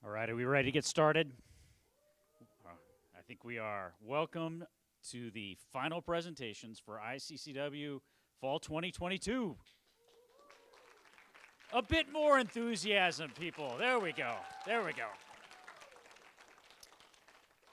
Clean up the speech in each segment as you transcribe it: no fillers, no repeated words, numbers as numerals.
All right, are we ready to get started? I think we are. Welcome to the final presentations for I-CCEW Fall 2022. A bit more enthusiasm, people. There we go. There we go.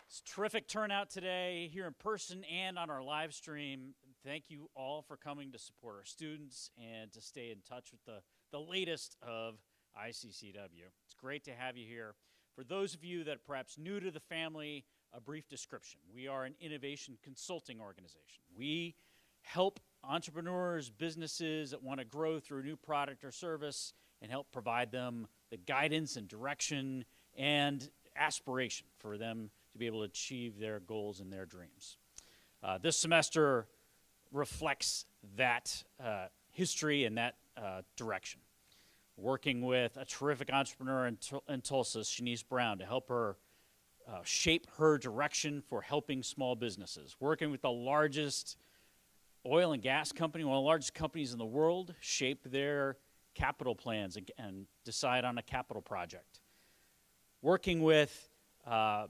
It's a terrific turnout today here in person and on our live stream. Thank you all for coming to support our students and to stay in touch with the latest of I-CCEW. It's great to have you here. For those of you that are perhaps new to the family, a brief description. We are an innovation consulting organization. We help entrepreneurs, businesses that want to grow through a new product or service and help provide them the guidance and direction and aspiration for them to be able to achieve their goals and their dreams. This semester reflects that history and that direction. Working with a terrific entrepreneur in Tulsa, Shanice Brown, to help her shape her direction for helping small businesses. Working with the largest oil and gas company, one of the largest companies in the world, shape their capital plans and decide on a capital project. Working with a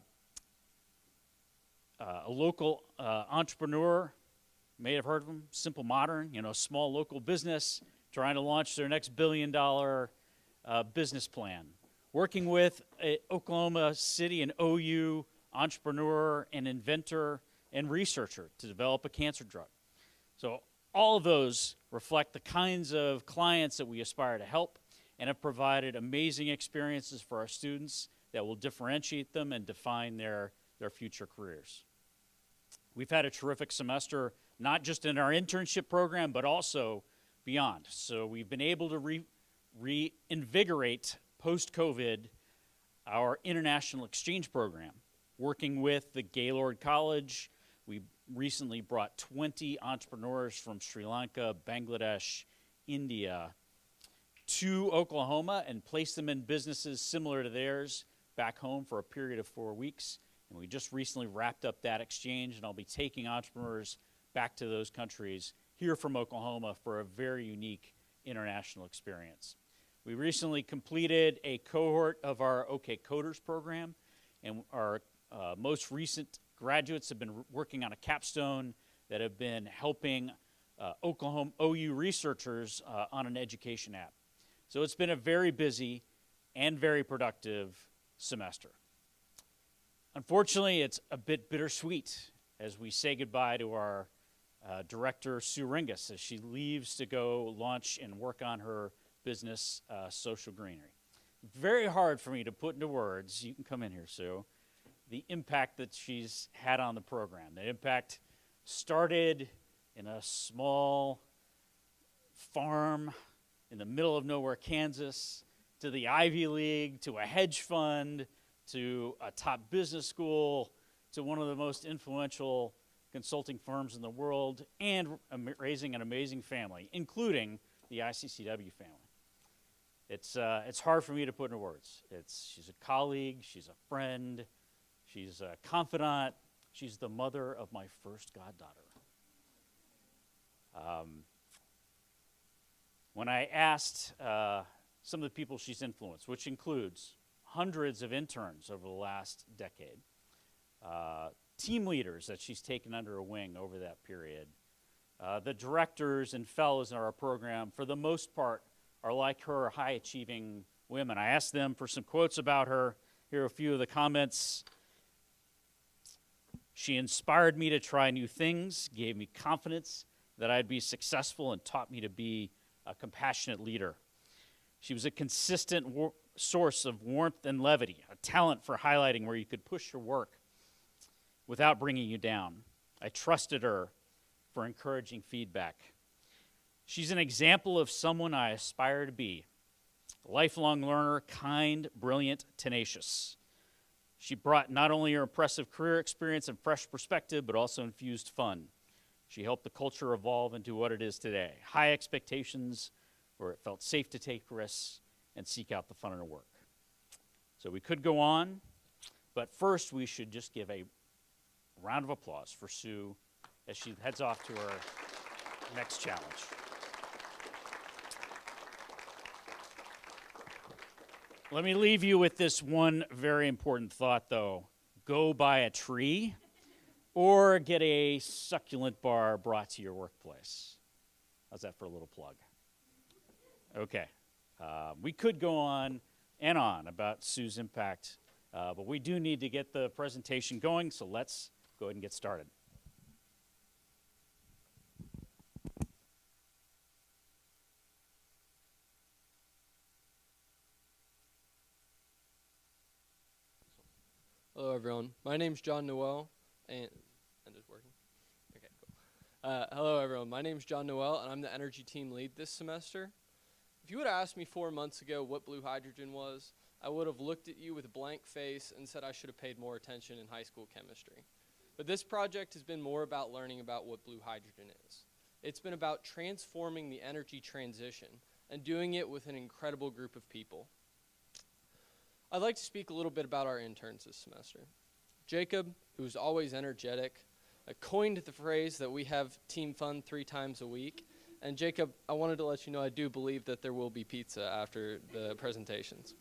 local entrepreneur, you may have heard of him, Simple Modern, small local business, trying to launch their next billion-dollar business plan. Working with an Oklahoma City and OU entrepreneur and inventor and researcher to develop a cancer drug. So all of those reflect the kinds of clients that we aspire to help and have provided amazing experiences for our students that will differentiate them and define their future careers. We've had a terrific semester, not just in our internship program, but also beyond. So we've been able to reinvigorate post-COVID our international exchange program. Working with the Gaylord College, we recently brought 20 entrepreneurs from Sri Lanka, Bangladesh, India to Oklahoma and placed them in businesses similar to theirs back home for a period of 4 weeks. And we just recently wrapped up that exchange, and I'll be taking entrepreneurs back to those countries here from Oklahoma for a very unique international experience. We recently completed a cohort of our OK Coders program, and our most recent graduates have been working on a capstone that have been helping Oklahoma OU researchers on an education app. So it's been a very busy and very productive semester. Unfortunately, it's a bit bittersweet as we say goodbye to our director, Sue Ringus, as she leaves to go launch and work on her business, Social Greenery. Very hard for me to put into words, you can come in here, Sue, the impact that she's had on the program. The impact started in a small farm in the middle of nowhere, Kansas, to the Ivy League, to a hedge fund, to a top business school, to one of the most influential consulting firms in the world, and raising an amazing family, including the I-CCEW family. It's hard for me to put into words. She's a colleague, she's a friend, she's a confidant, she's the mother of my first goddaughter. When I asked some of the people she's influenced, which includes hundreds of interns over the last decade, team leaders that she's taken under her wing over that period, the directors and fellows in our program, for the most part, are like her, high-achieving women. I asked them for some quotes about her. Here are a few of the comments. She inspired me to try new things, gave me confidence that I'd be successful, and taught me to be a compassionate leader. She was a consistent source of warmth and levity, a talent for highlighting where you could push your work without bringing you down. I trusted her for encouraging feedback. She's an example of someone I aspire to be. A lifelong learner, kind, brilliant, tenacious. She brought not only her impressive career experience and fresh perspective, but also infused fun. She helped the culture evolve into what it is today. High expectations, where it felt safe to take risks and seek out the fun in her work. So we could go on, but first we should just give a round of applause for Sue as she heads off to her next challenge. Let me leave you with this one very important thought, though. Go buy a tree or get a succulent bar brought to your workplace. How's that for a little plug? Okay. We could go on and on about Sue's impact, but we do need to get the presentation going, so let's go ahead and get started. Hello, everyone. My name's John Noel, and it's working. Okay, cool. Hello, everyone. My name's John Noel, and I'm the energy team lead this semester. If you would have asked me 4 months ago what blue hydrogen was, I would have looked at you with a blank face and said I should have paid more attention in high school chemistry. But this project has been more about learning about what blue hydrogen is. It's been about transforming the energy transition and doing it with an incredible group of people. I'd like to speak a little bit about our interns this semester. Jacob, who's always energetic, coined the phrase that we have team fun 3 times a week. And Jacob, I wanted to let you know I do believe that there will be pizza after the presentations.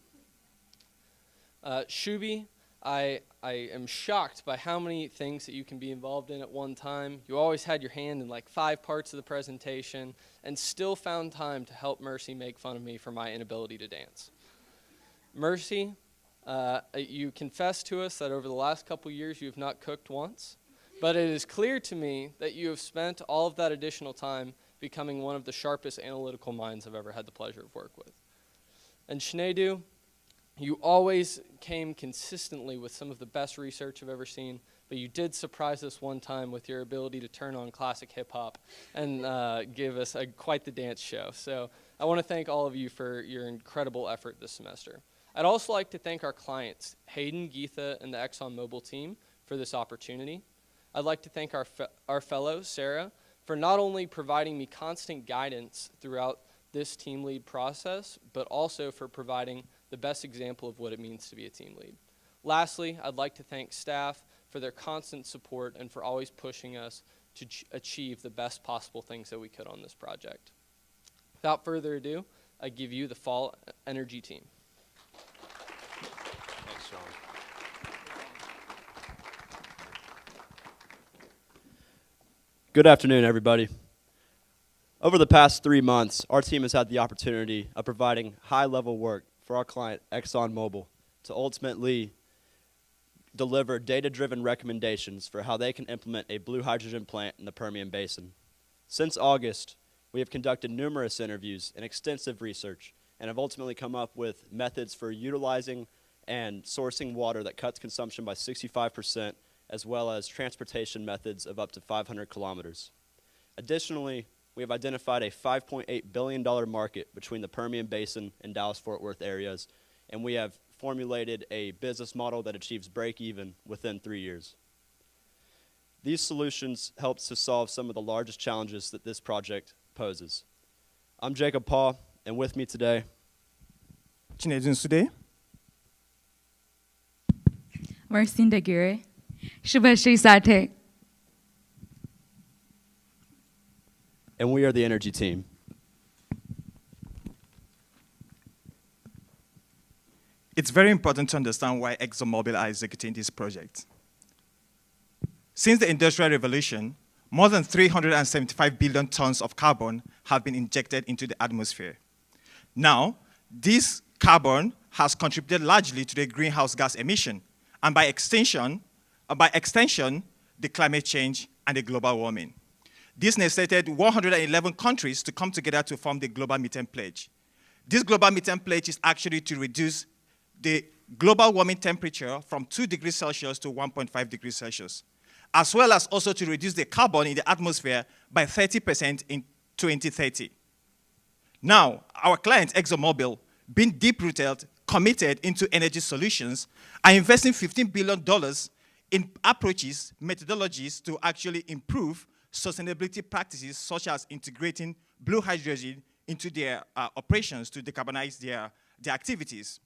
Shubi, I am shocked by how many things that you can be involved in at one time. You always had your hand in like 5 parts of the presentation and still found time to help Mercy make fun of me for my inability to dance. Mercy, you confessed to us that over the last couple years you have not cooked once, but it is clear to me that you have spent all of that additional time becoming one of the sharpest analytical minds I've ever had the pleasure of work with. And Shnedu, you always came consistently with some of the best research I've ever seen, but you did surprise us one time with your ability to turn on classic hip-hop and give us quite the dance show. So I want to thank all of you for your incredible effort this semester. I'd also like to thank our clients, Hayden, Geetha, and the ExxonMobil team for this opportunity. I'd like to thank our fellow, Sarah, for not only providing me constant guidance throughout this team lead process, but also for providing the best example of what it means to be a team lead. Lastly, I'd like to thank staff for their constant support and for always pushing us to achieve the best possible things that we could on this project. Without further ado, I give you the fall energy team. Thanks, John. Good afternoon, everybody. Over the past 3 months, our team has had the opportunity of providing high-level work for our client, ExxonMobil, to ultimately deliver data-driven recommendations for how they can implement a blue hydrogen plant in the Permian Basin. Since August, we have conducted numerous interviews and extensive research and have ultimately come up with methods for utilizing and sourcing water that cuts consumption by 65%, as well as transportation methods of up to 500 kilometers. Additionally, we have identified a $5.8 billion market between the Permian Basin and Dallas-Fort Worth areas, and we have formulated a business model that achieves break-even within 3 years. These solutions help to solve some of the largest challenges that this project poses. I'm Jacob Paul, and with me today, Chinejin Sude, Marcin Dagure, Shubhashri Sathe. and we are the energy team. it's very important to understand why ExxonMobil are executing this project. Since the Industrial Revolution, more than 375 billion tons of carbon have been injected into the atmosphere. Now, this carbon has contributed largely to the greenhouse gas emission, and by extension, the climate change and the global warming. This necessitated 111 countries to come together to form the Global Methane Pledge. This Global Methane Pledge is actually to reduce the global warming temperature from 2 degrees Celsius to 1.5 degrees Celsius, as well as also to reduce the carbon in the atmosphere by 30% in 2030. Now, our client, ExxonMobil, being deep-rooted, committed into energy solutions, are investing $15 billion in approaches, methodologies to actually improve sustainability practices, such as integrating blue hydrogen into their operations to decarbonize their activities.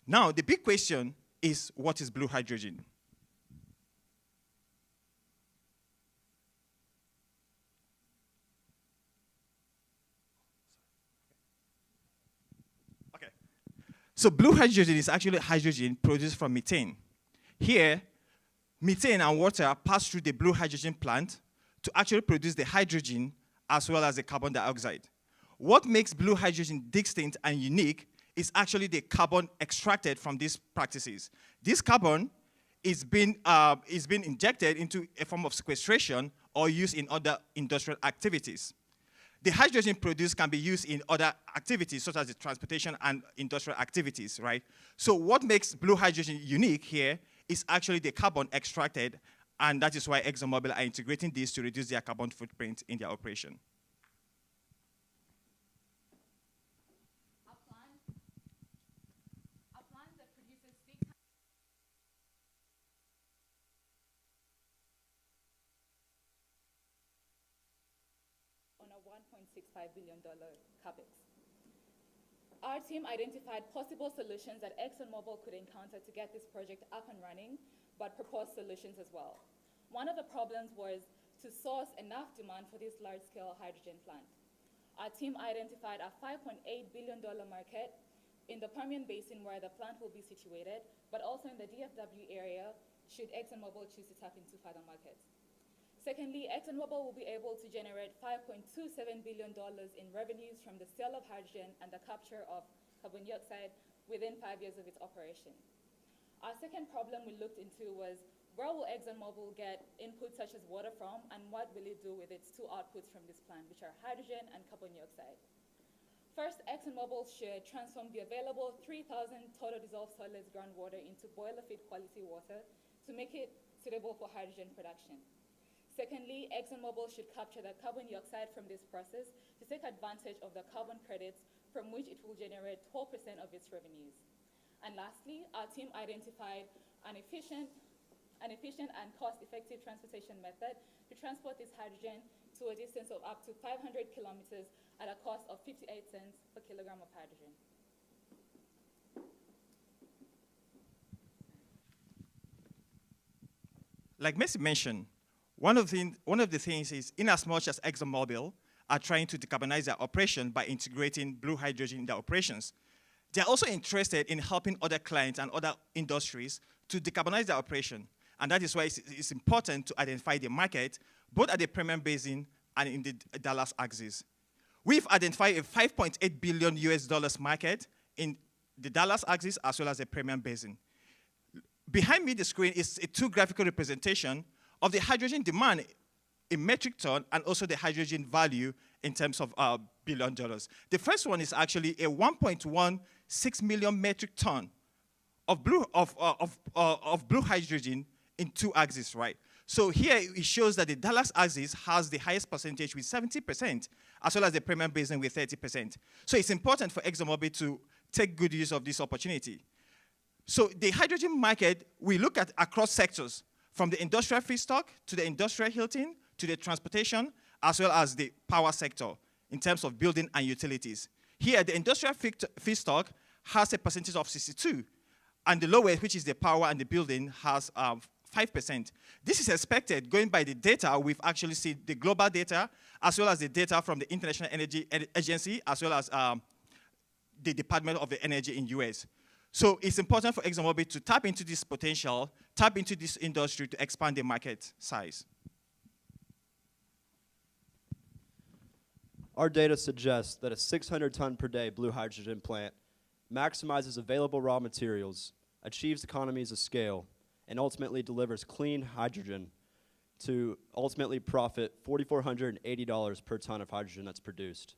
Now, the big question is, what is blue hydrogen? So blue hydrogen is actually hydrogen produced from methane. Here, methane and water pass through the blue hydrogen plant to actually produce the hydrogen as well as the carbon dioxide. What makes blue hydrogen distinct and unique is actually the carbon extracted from these practices. This carbon is being injected into a form of sequestration or used in other industrial activities. The hydrogen produced can be used in other activities, such as the transportation and industrial activities, right? So what makes blue hydrogen unique here is actually the carbon extracted, and that is why ExxonMobil are integrating this to reduce their carbon footprint in their operation. On a $1.65 billion capex. Our team identified possible solutions that ExxonMobil could encounter to get this project up and running, but proposed solutions as well. One of the problems was to source enough demand for this large-scale hydrogen plant. Our team identified a $5.8 billion market in the Permian Basin where the plant will be situated, but also in the DFW area should ExxonMobil choose to tap into further markets. Secondly, ExxonMobil will be able to generate $5.27 billion in revenues from the sale of hydrogen and the capture of carbon dioxide within 5 years of its operation. Our second problem we looked into was where will ExxonMobil get inputs such as water from, and what will it do with its two outputs from this plant, which are hydrogen and carbon dioxide? First, ExxonMobil should transform the available 3,000 total dissolved solids groundwater into boiler feed quality water to make it suitable for hydrogen production. Secondly, ExxonMobil should capture the carbon dioxide from this process to take advantage of the carbon credits from which it will generate 12% of its revenues. And lastly, our team identified an efficient and cost-effective transportation method to transport this hydrogen to a distance of up to 500 kilometers at a cost of 58 cents per kilogram of hydrogen. Like Messi mentioned, one of the things is, in as much as ExxonMobil are trying to decarbonize their operation by integrating blue hydrogen in their operations, they're also interested in helping other clients and other industries to decarbonize their operation. And that is why it's important to identify the market, both at the Permian Basin and in the Dallas axis. We've identified a $5.8 billion US market in the Dallas axis as well as the Permian Basin. Behind me, the screen is a two graphical representation of the hydrogen demand in metric ton and also the hydrogen value in terms of $1 billion. The first one is actually a 1.16 million metric ton of blue hydrogen in two axes, right? So here it shows that the Dallas axis has the highest percentage with 70%, as well as the Permian Basin with 30%. So it's important for ExxonMobil to take good use of this opportunity. So the hydrogen market, we look at across sectors, from the industrial feedstock to the industrial heating to the transportation, as well as the power sector in terms of building and utilities. Here, the industrial feedstock has a percentage of 62, and the lowest, which is the power and the building, has 5%. This is expected, going by the data, we've actually seen the global data, as well as the data from the International Energy Agency, as well as the Department of the Energy in US. So it's important for ExxonMobil to tap into this potential, tap into this industry to expand the market size. Our data suggests that a 600 ton per day blue hydrogen plant maximizes available raw materials, achieves economies of scale, and ultimately delivers clean hydrogen to ultimately profit $4,480 per ton of hydrogen that's produced.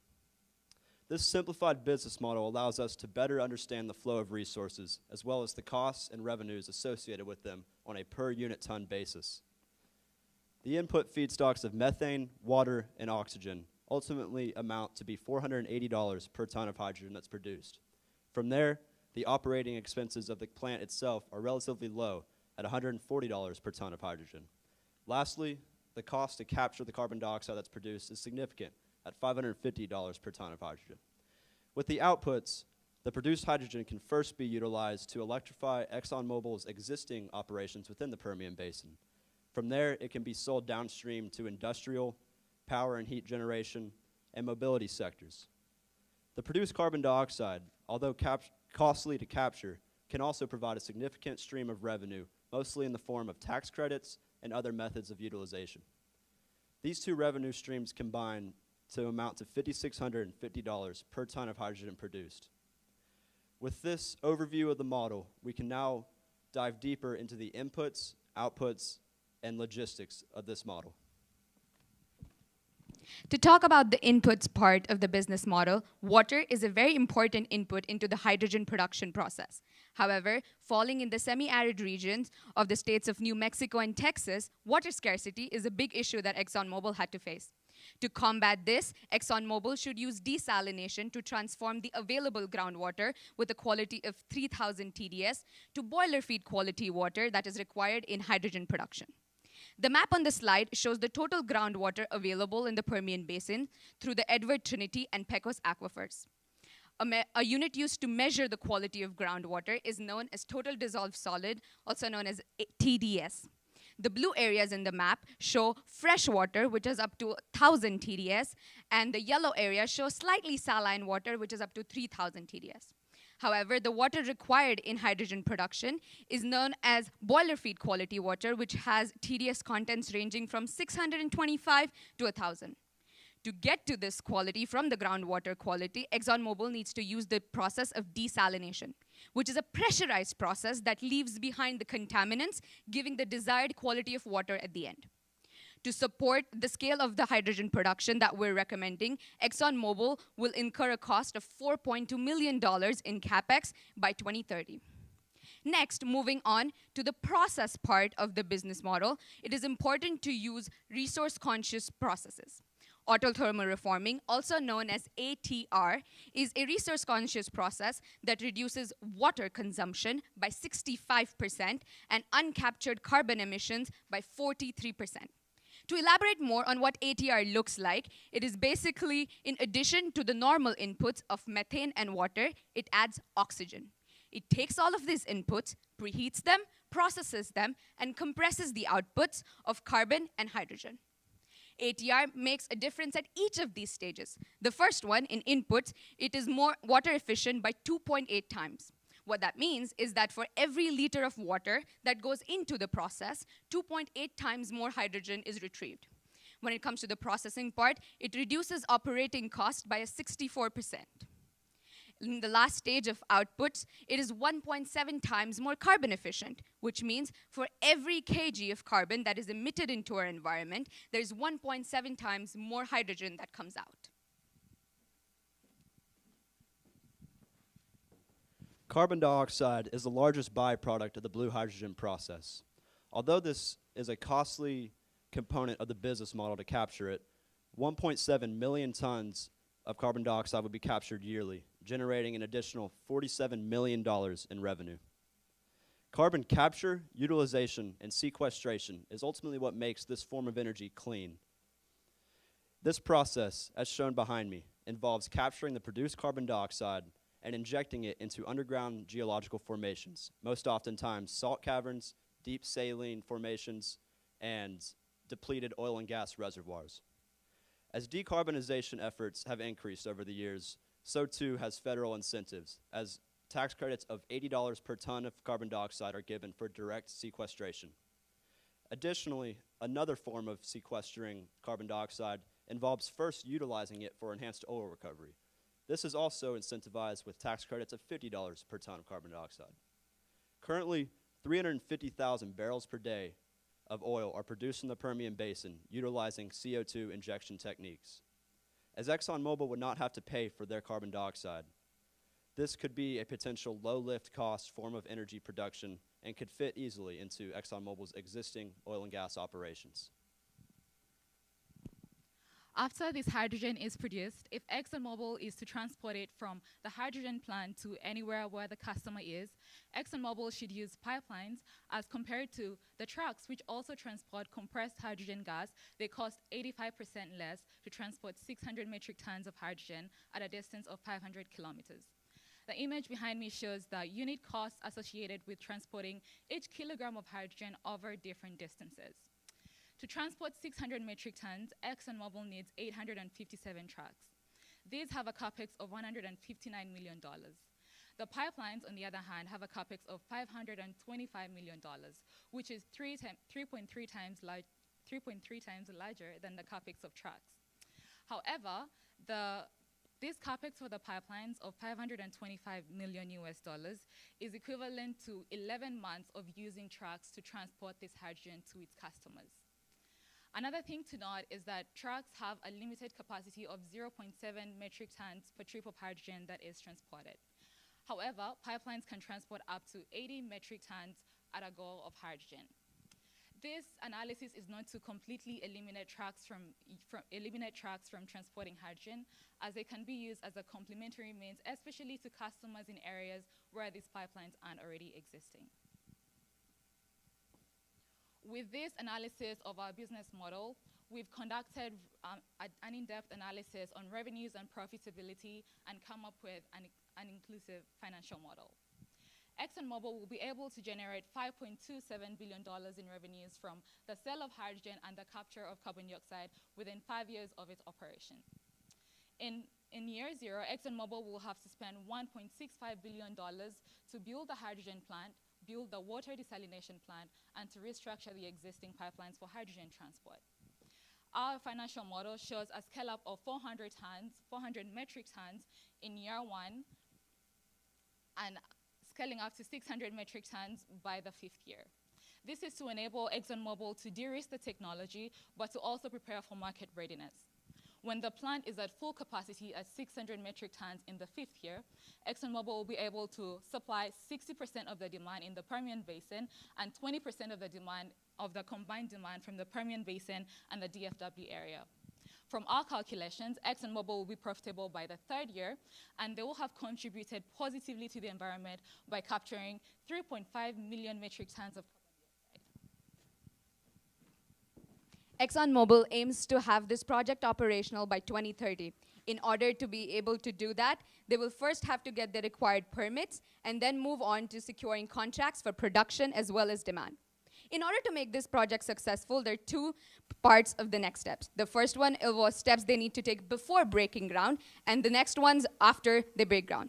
This simplified business model allows us to better understand the flow of resources, as well as the costs and revenues associated with them on a per unit ton basis. The input feedstocks of methane, water, and oxygen ultimately amount to be $480 per ton of hydrogen that's produced. From there, the operating expenses of the plant itself are relatively low at $140 per ton of hydrogen. Lastly, the cost to capture the carbon dioxide that's produced is significant at $550 per ton of hydrogen. With the outputs, the produced hydrogen can first be utilized to electrify ExxonMobil's existing operations within the Permian Basin. From there, it can be sold downstream to industrial, power and heat generation, and mobility sectors. The produced carbon dioxide, although costly to capture, can also provide a significant stream of revenue, mostly in the form of tax credits and other methods of utilization. These two revenue streams combine to amount to $5,650 per ton of hydrogen produced. With this overview of the model, we can now dive deeper into the inputs, outputs, and logistics of this model. To talk about the inputs part of the business model, water is a very important input into the hydrogen production process. However, falling in the semi-arid regions of the states of New Mexico and Texas, water scarcity is a big issue that ExxonMobil had to face. To combat this, ExxonMobil should use desalination to transform the available groundwater with a quality of 3,000 TDS to boiler feed quality water that is required in hydrogen production. The map on the slide shows the total groundwater available in the Permian Basin through the Edward, Trinity, and Pecos aquifers. A unit used to measure the quality of groundwater is known as total dissolved solid, also known as TDS. The blue areas in the map show fresh water, which is up to 1,000 TDS, and the yellow areas show slightly saline water, which is up to 3,000 TDS. However, the water required in hydrogen production is known as boiler feed quality water, which has TDS contents ranging from 625 to 1,000. To get to this quality from the groundwater quality, ExxonMobil needs to use the process of desalination, which is a pressurized process that leaves behind the contaminants, giving the desired quality of water at the end. To support the scale of the hydrogen production that we're recommending, ExxonMobil will incur a cost of $4.2 million in CapEx by 2030. Next, moving on to the process part of the business model, it is important to use resource-conscious processes. Autothermal reforming, also known as ATR, is a resource-conscious process that reduces water consumption by 65% and uncaptured carbon emissions by 43%. To elaborate more on what ATR looks like, it is basically, in addition to the normal inputs of methane and water, it adds oxygen. It takes all of these inputs, preheats them, processes them, and compresses the outputs of carbon and hydrogen. ATR makes a difference at each of these stages. The first one, in inputs, it is more water efficient by 2.8 times. What that means is that for every liter of water that goes into the process, 2.8 times more hydrogen is retrieved. When it comes to the processing part, it reduces operating cost by a 64%. In the last stage of outputs, it is 1.7 times more carbon efficient, which means for every kg of carbon that is emitted into our environment, there's 1.7 times more hydrogen that comes out. Carbon dioxide is the largest byproduct of the blue hydrogen process. Although this is a costly component of the business model to capture it, 1.7 million tons of carbon dioxide would be captured yearly, generating an additional $47 million in revenue. Carbon capture, utilization, and sequestration is ultimately what makes this form of energy clean. This process, as shown behind me, involves capturing the produced carbon dioxide and injecting it into underground geological formations, most oftentimes salt caverns, deep saline formations, and depleted oil and gas reservoirs. As decarbonization efforts have increased over the years, so too has federal incentives, as tax credits of $80 per ton of carbon dioxide are given for direct sequestration. Additionally, another form of sequestering carbon dioxide involves first utilizing it for enhanced oil recovery. This is also incentivized with tax credits of $50 per ton of carbon dioxide. Currently, 350,000 barrels per day of oil are produced in the Permian Basin utilizing CO2 injection techniques. As ExxonMobil would not have to pay for their carbon dioxide, this could be a potential low-lift cost form of energy production and could fit easily into ExxonMobil's existing oil and gas operations. After this hydrogen is produced, if ExxonMobil is to transport it from the hydrogen plant to anywhere where the customer is, ExxonMobil should use pipelines as compared to the trucks, which also transport compressed hydrogen gas. They cost 85% less to transport 600 metric tons of hydrogen at a distance of 500 kilometers. The image behind me shows the unit costs associated with transporting each kilogram of hydrogen over different distances. To transport 600 metric tons, ExxonMobil needs 857 trucks. These have a capex of $159 million. The pipelines, on the other hand, have a capex of $525 million, which is 3.3 times larger than the capex of trucks. However, this capex for the pipelines of $525 million is equivalent to 11 months of using trucks to transport this hydrogen to its customers. Another thing to note is that trucks have a limited capacity of 0.7 metric tons per trip of hydrogen that is transported. However, pipelines can transport up to 80 metric tons at a go of hydrogen. This analysis is not to completely eliminate trucks from transporting hydrogen, as they can be used as a complementary means, especially to customers in areas where these pipelines aren't already existing. With this analysis of our business model, we've conducted an in-depth analysis on revenues and profitability and come up with an inclusive financial model. ExxonMobil will be able to generate $5.27 billion in revenues from the sale of hydrogen and the capture of carbon dioxide within 5 years of its operation. In year zero, ExxonMobil will have to spend $1.65 billion to build the hydrogen plant, build the water desalination plant, and to restructure the existing pipelines for hydrogen transport. Our financial model shows a scale-up of 400 metric tons in year one, and scaling up to 600 metric tons by the 5th year. This is to enable ExxonMobil to de-risk the technology, but to also prepare for market readiness. When the plant is at full capacity at 600 metric tons in the 5th year, ExxonMobil will be able to supply 60% of the demand in the Permian Basin and 20% of the demand of the combined demand from the Permian Basin and the DFW area. From our calculations, ExxonMobil will be profitable by the 3rd year, and they will have contributed positively to the environment by capturing 3.5 million metric tons of ExxonMobil aims to have this project operational by 2030. In order to be able to do that, they will first have to get the required permits and then move on to securing contracts for production as well as demand. In order to make this project successful, there are 2 parts of the next steps. The first one was steps they need to take before breaking ground, and the next ones after they break ground.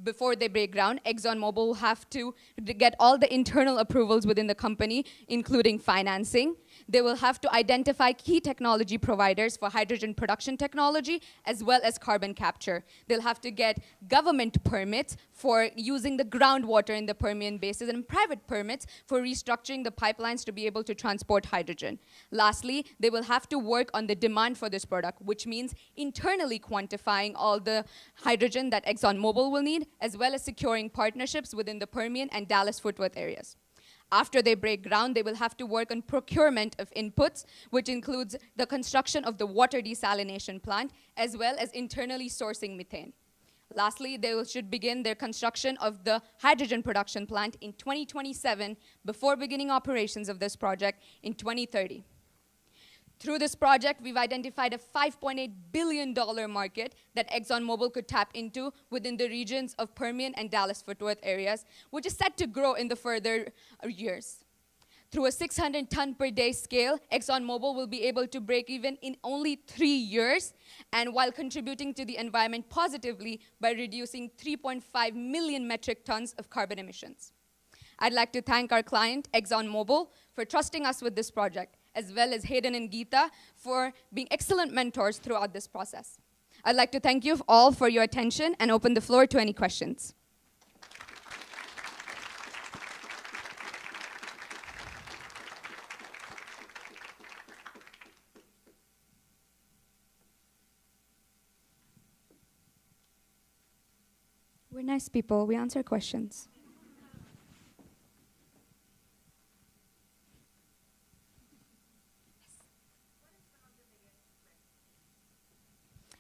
Before they break ground, ExxonMobil will have to get all the internal approvals within the company, including financing. They will have to identify key technology providers for hydrogen production technology, as well as carbon capture. They'll have to get government permits for using the groundwater in the Permian Basin and private permits for restructuring the pipelines to be able to transport hydrogen. Lastly, they will have to work on the demand for this product, which means internally quantifying all the hydrogen that ExxonMobil will need, as well as securing partnerships within the Permian and Dallas-Fort Worth areas. After they break ground, they will have to work on procurement of inputs, which includes the construction of the water desalination plant, as well as internally sourcing methane. Lastly, they should begin their construction of the hydrogen production plant in 2027 before beginning operations of this project in 2030. Through this project, we've identified a $5.8 billion market that ExxonMobil could tap into within the regions of Permian and Dallas-Fort Worth areas, which is set to grow in the further years. Through a 600 ton per day scale, ExxonMobil will be able to break even in only 3 years, and while contributing to the environment positively by reducing 3.5 million metric tons of carbon emissions. I'd like to thank our client, ExxonMobil, for trusting us with this project, as well as Hayden and Geeta for being excellent mentors throughout this process. I'd like to thank you all for your attention and open the floor to any questions. We're nice people, we answer questions.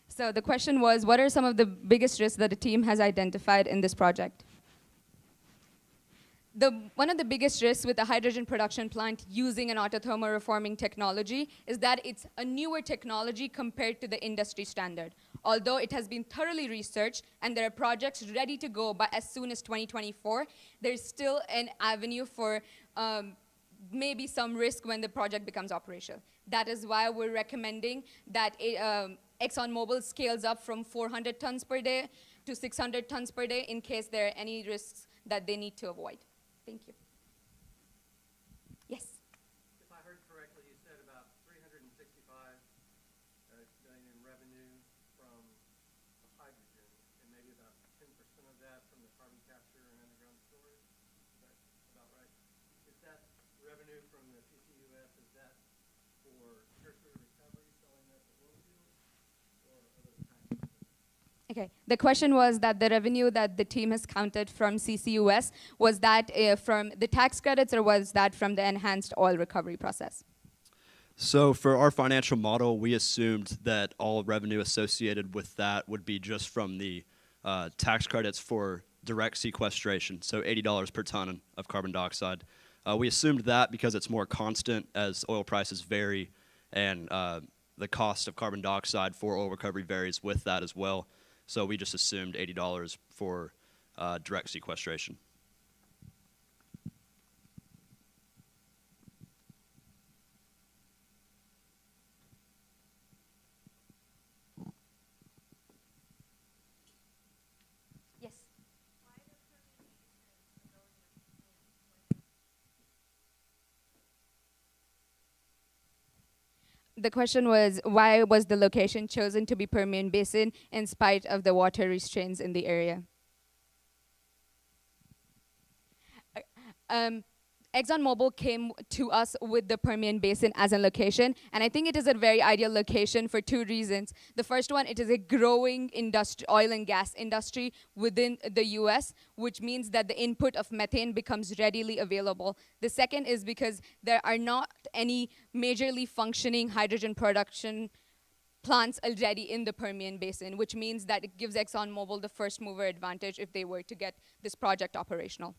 So the question was, what are some of the biggest risks that the team has identified in this project? One of the biggest risks with a hydrogen production plant using an autothermal reforming technology is that it's a newer technology compared to the industry standard. Although it has been thoroughly researched and there are projects ready to go by as soon as 2024, there's still an avenue for maybe some risk when the project becomes operational. That is why we're recommending that ExxonMobil scales up from 400 tons per day to 600 tons per day in case there are any risks that they need to avoid. Thank you. Yes? If I heard correctly, you said about 365 million in revenue from the hydrogen, and maybe about 10% of that from the carbon capture and underground storage. Is that about right? Is that revenue from the CCUS, is that for tertiary recovery, selling that to oil fields, or other kinds of? Okay, the question was that the revenue that the team has counted from CCUS, was that from the tax credits or was that from the enhanced oil recovery process? So for our financial model, we assumed that all revenue associated with that would be just from the tax credits for direct sequestration, so $80 per ton of carbon dioxide. We assumed that because it's more constant as oil prices vary, and the cost of carbon dioxide for oil recovery varies with that as well. So we just assumed $80 for direct sequestration. Yes. The question was, why was the location chosen to be Permian Basin in spite of the water restraints in the area? ExxonMobil came to us with the Permian Basin as a location, and I think it is a very ideal location for two reasons. The first one, it is a growing oil and gas industry within the US, which means that the input of methane becomes readily available. The second is because there are not any majorly functioning hydrogen production plants already in the Permian Basin, which means that it gives ExxonMobil the first mover advantage if they were to get this project operational.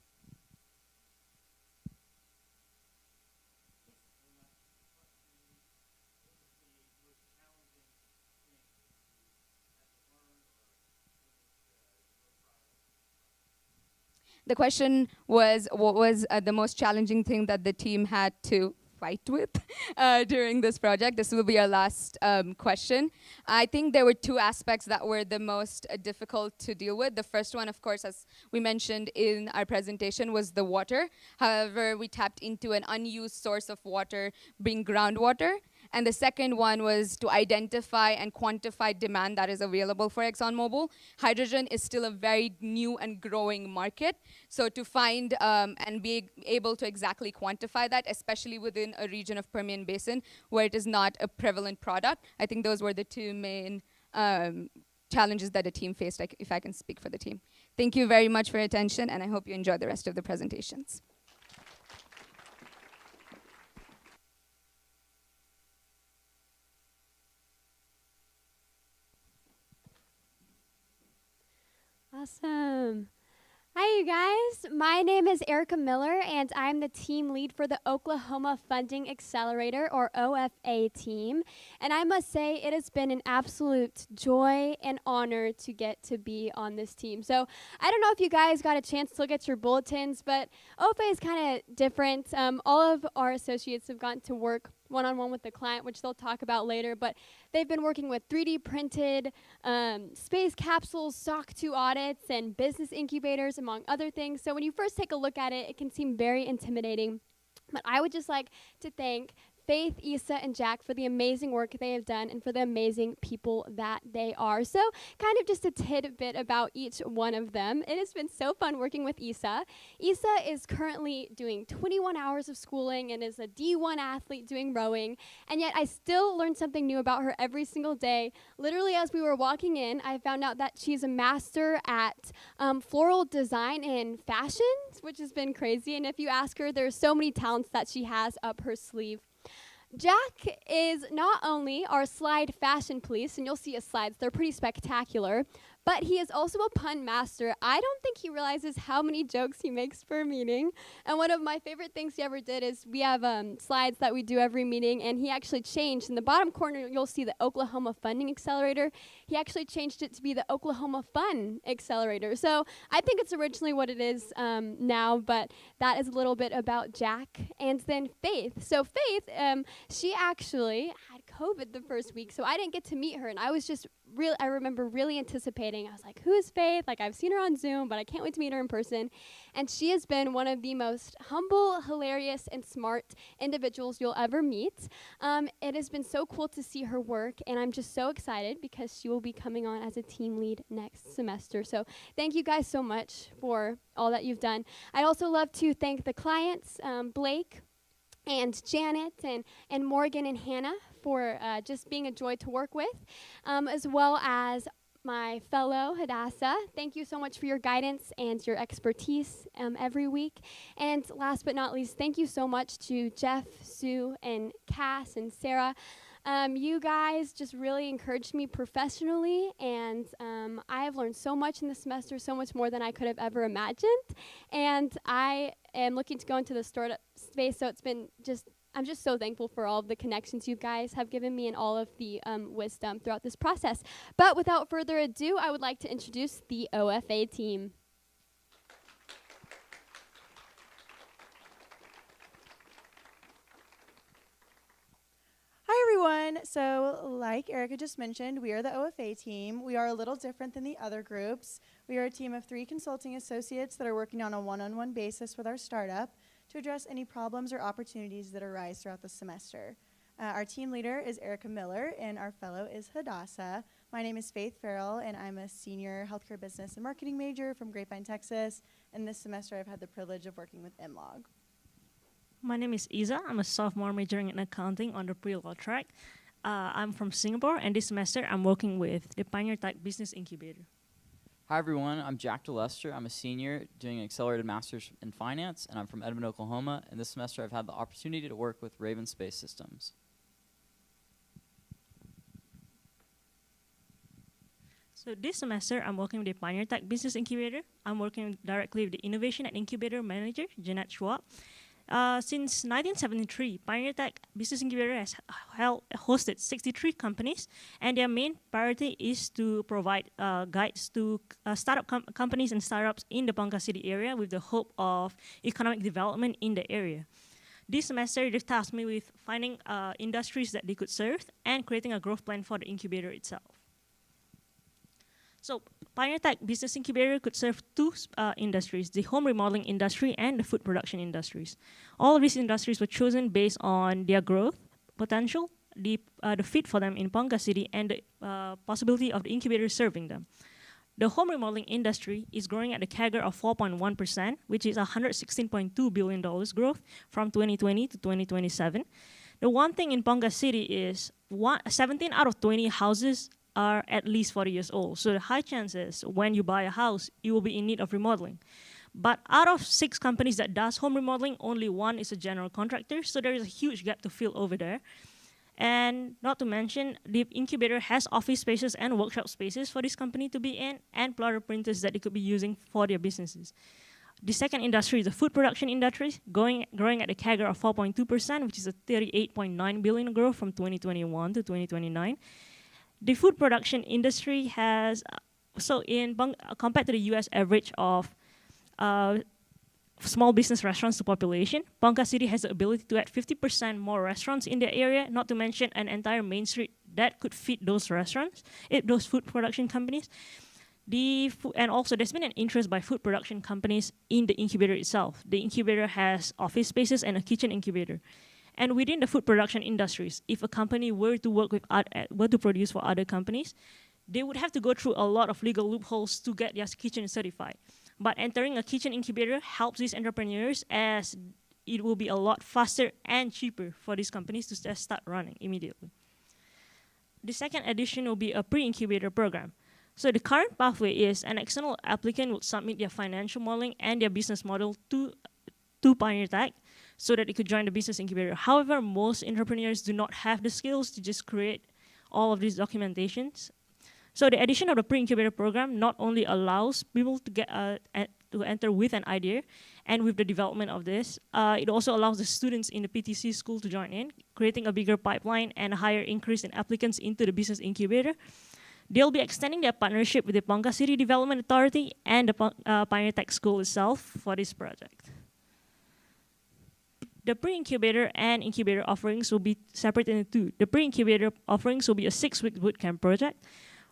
The question was, what was the most challenging thing that the team had to fight with during this project? This will be our last question. I think there were two aspects that were the most difficult to deal with. The first one, of course, as we mentioned in our presentation, was the water. However, we tapped into an unused source of water, being groundwater. And the second one was to identify and quantify demand that is available for ExxonMobil. Hydrogen is still a very new and growing market. So to find and be able to exactly quantify that, especially within a region of Permian Basin where it is not a prevalent product, I think those were the two main challenges that the team faced, if I can speak for the team. Thank you very much for your attention, and I hope you enjoy the rest of the presentations. Awesome. Hi, you guys. My name is Erica Miller, and I'm the team lead for the Oklahoma Funding Accelerator, or OFA team. And I must say, it has been an absolute joy and honor to get to be on this team. So I don't know if you guys got a chance to look at your bulletins, but OFA is kind of different. All of our associates have gotten to work one-on-one with the client, which they'll talk about later, but they've been working with 3D printed space capsules, SOC 2 audits, and business incubators, among other things. So when you first take a look at it, it can seem very intimidating. But I would just like to thank Faith, Issa, and Jack for the amazing work they have done and for the amazing people that they are. So kind of just a tidbit about each one of them. It has been so fun working with Issa. Issa is currently doing 21 hours of schooling and is a D1 athlete doing rowing, and yet I still learn something new about her every single day. Literally, as we were walking in, I found out that she's a master at floral design and fashion, which has been crazy, and if you ask her, there's so many talents that she has up her sleeve. Jack is not only our slide fashion police, and you'll see his slides, they're pretty spectacular, but he is also a pun master. I don't think he realizes how many jokes he makes per meeting. And one of my favorite things he ever did is we have slides that we do every meeting, and he actually changed. In the bottom corner, you'll see the Oklahoma Funding Accelerator. He actually changed it to be the Oklahoma Fun Accelerator. So I think it's originally what it is now, but that is a little bit about Jack. And then Faith. So Faith, she actually had COVID the first week, so I didn't get to meet her, and I was just I remember really anticipating. I was like, who is Faith? Like, I've seen her on Zoom, but I can't wait to meet her in person. And she has been one of the most humble, hilarious, and smart individuals you'll ever meet. It has been so cool to see her work, and I'm just so excited because she will be coming on as a team lead next semester. So thank you guys so much for all that you've done. I'd also love to thank the clients, Blake and Janet and Morgan and Hannah for just being a joy to work with, as well as my fellow Hadassah. Thank you so much for your guidance and your expertise every week. And last but not least, thank you so much to Jeff, Sue, and Cass and Sarah. You guys just really encouraged me professionally, and I have learned so much in the semester, so much more than I could have ever imagined. And I am looking to go into the startup space, so I'm just so thankful for all of the connections you guys have given me and all of the wisdom throughout this process. But without further ado, I would like to introduce the OFA team. Hi everyone. So like Erica just mentioned, we are the OFA team. We are a little different than the other groups. We are a team of 3 consulting associates that are working on a one-on-one basis with our startup to address any problems or opportunities that arise throughout the semester. Our team leader is Erica Miller, and our fellow is Hadassah. My name is Faith Farrell, and I'm a senior healthcare business and marketing major from Grapevine, Texas. And this semester I've had the privilege of working with MLog. My name is Isa. I'm a sophomore majoring in accounting on the pre-law track. I'm from Singapore, and this semester I'm working with the Pioneer Tech Business Incubator. Hi everyone, I'm Jack DeLester. I'm a senior doing an accelerated master's in finance, and I'm from Edmond, Oklahoma. And this semester I've had the opportunity to work with Raven Space Systems. So this semester I'm working with the Pioneer Tech Business Incubator. I'm working directly with the Innovation and Incubator Manager, Jeanette Schwab. Since 1973, Pioneer Tech Business Incubator has hosted 63 companies, and their main priority is to provide guides to startup companies and startups in the Ponca City area with the hope of economic development in the area. This semester, they've tasked me with finding industries that they could serve and creating a growth plan for the incubator itself. So Pioneer Tech Business Incubator could serve 2 industries, the home remodeling industry and the food production industries. All of these industries were chosen based on their growth potential, the fit for them in Ponca City, and the possibility of the incubator serving them. The home remodeling industry is growing at a CAGR of 4.1%, which is $116.2 billion growth from 2020 to 2027. The one thing in Ponca City is 17 out of 20 houses are at least 40 years old. So the high chances when you buy a house, you will be in need of remodeling. But out of 6 companies that does home remodeling, only 1 is a general contractor. So there is a huge gap to fill over there. And not to mention, the incubator has office spaces and workshop spaces for this company to be in, and plotter printers that they could be using for their businesses. The second industry is the food production industry, growing at a CAGR of 4.2%, which is a $38.9 billion growth from 2021 to 2029. The food production industry has, compared to the US average of small business restaurants to population, Ponca City has the ability to add 50% more restaurants in the area, not to mention an entire main street that could feed those restaurants, those food production companies. And also there's been an interest by food production companies in the incubator itself. The incubator has office spaces and a kitchen incubator. And within the food production industries, if a company were to produce for other companies, they would have to go through a lot of legal loopholes to get their kitchen certified. But entering a kitchen incubator helps these entrepreneurs, as it will be a lot faster and cheaper for these companies to just start running immediately. The second addition will be a pre-incubator program. So the current pathway is an external applicant would submit their financial modeling and their business model to Pioneer Tech, so that it could join the business incubator. However, most entrepreneurs do not have the skills to just create all of these documentations. So the addition of the pre-incubator program not only allows people to get to enter with an idea and with the development of this, it also allows the students in the PTC school to join in, creating a bigger pipeline and a higher increase in applicants into the business incubator. They'll be extending their partnership with the Ponca City Development Authority and the Pioneer Tech School itself for this project. The pre-incubator and incubator offerings will be separated into two. The pre-incubator offerings will be a 6-week bootcamp project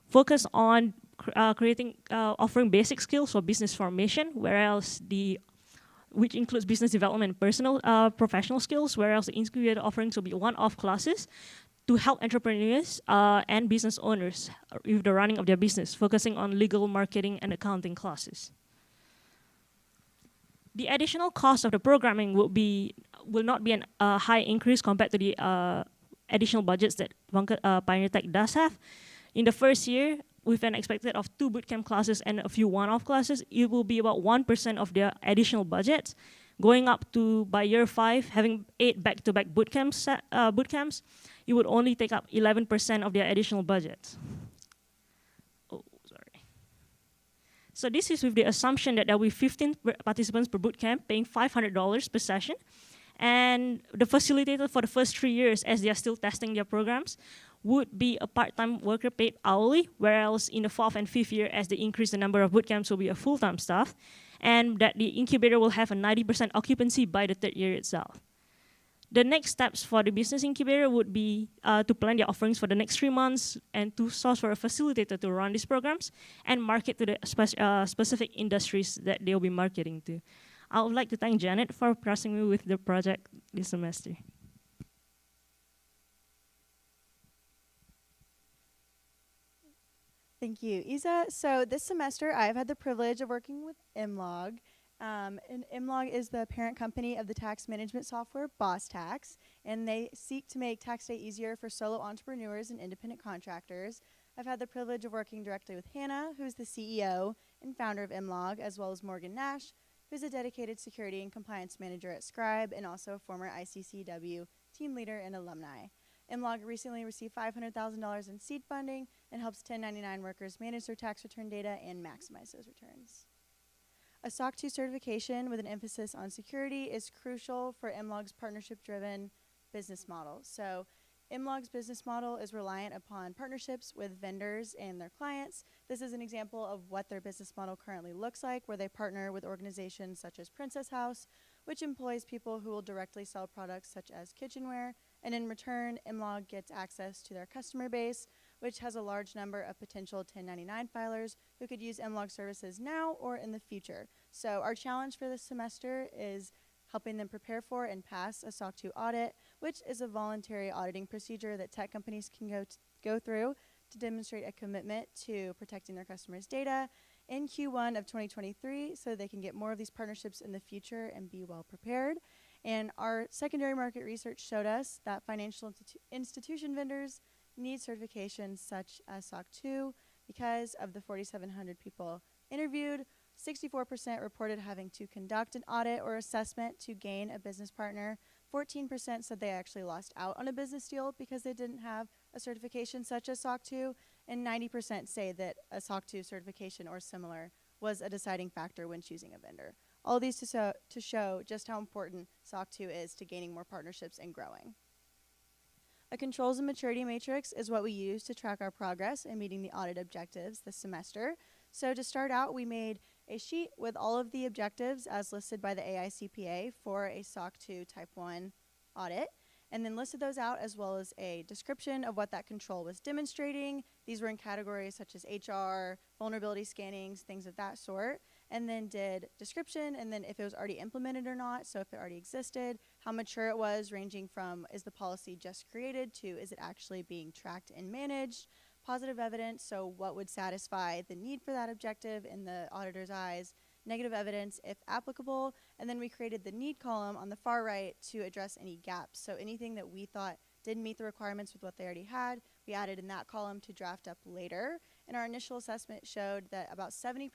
focused on offering basic skills for business formation, whereas which includes business development and personal professional skills, whereas the incubator offerings will be one-off classes to help entrepreneurs and business owners with the running of their business, focusing on legal, marketing, and accounting classes. The additional cost of the programming will not be a high increase compared to the additional budgets that Pioneer Tech does have. In the first year, with an expected of 2 bootcamp classes and a few one-off classes, it will be about 1% of their additional budgets. Going up to, by year 5, having 8 back-to-back bootcamps, it would only take up 11% of their additional budgets. Oh, sorry. So this is with the assumption that there will be 15 participants per bootcamp, paying $500 per session. And the facilitator for the first 3 years, as they are still testing their programs, would be a part-time worker paid hourly, whereas in the 4th and 5th year, as they increase the number of bootcamps, will be a full-time staff, and that the incubator will have a 90% occupancy by the 3rd year itself. The next steps for the business incubator would be to plan their offerings for the next 3 months and to source for a facilitator to run these programs and market to the specific industries that they'll be marketing to. I would like to thank Janet for trusting me with the project this semester. Thank you, Isa. So this semester, I've had the privilege of working with Imlog. And Imlog is the parent company of the tax management software Boss Tax, and they seek to make tax day easier for solo entrepreneurs and independent contractors. I've had the privilege of working directly with Hannah, who's the CEO and founder of Imlog, as well as Morgan Nash, who's a dedicated security and compliance manager at Scribe and also a former I-CCEW team leader and alumni. Imlog recently received $500,000 in seed funding and helps 1099 workers manage their tax return data and maximize those returns. A SOC 2 certification with an emphasis on security is crucial for Imlog's partnership-driven business model. So Imlog's business model is reliant upon partnerships with vendors and their clients. This is an example of what their business model currently looks like, where they partner with organizations such as Princess House, which employs people who will directly sell products such as kitchenware, and in return, Imlog gets access to their customer base, which has a large number of potential 1099 filers who could use Imlog services now or in the future. So our challenge for this semester is helping them prepare for and pass a SOC 2 audit, which is a voluntary auditing procedure that tech companies can go through to demonstrate a commitment to protecting their customers' data in Q1 of 2023 so they can get more of these partnerships in the future and be well prepared. And our secondary market research showed us that financial institution vendors need certifications such as SOC 2 because of the 4,700 people interviewed. 64% reported having to conduct an audit or assessment to gain a business partner. 14% said they actually lost out on a business deal because they didn't have a certification such as SOC 2, and 90% say that a SOC 2 certification or similar was a deciding factor when choosing a vendor. All these to show just how important SOC 2 is to gaining more partnerships and growing. A controls and maturity matrix is what we use to track our progress in meeting the audit objectives this semester. So to start out, we made a sheet with all of the objectives as listed by the AICPA for a SOC 2 Type 1 audit, and then listed those out as well as a description of what that control was demonstrating. These were in categories such as HR, vulnerability scannings, things of that sort, and then did description, and then if it was already implemented or not, so if it already existed, how mature it was, ranging from is the policy just created to is it actually being tracked and managed, positive evidence, so what would satisfy the need for that objective in the auditor's eyes, negative evidence if applicable, and then we created the need column on the far right to address any gaps. So anything that we thought didn't meet the requirements with what they already had, we added in that column to draft up later. And our initial assessment showed that about 70%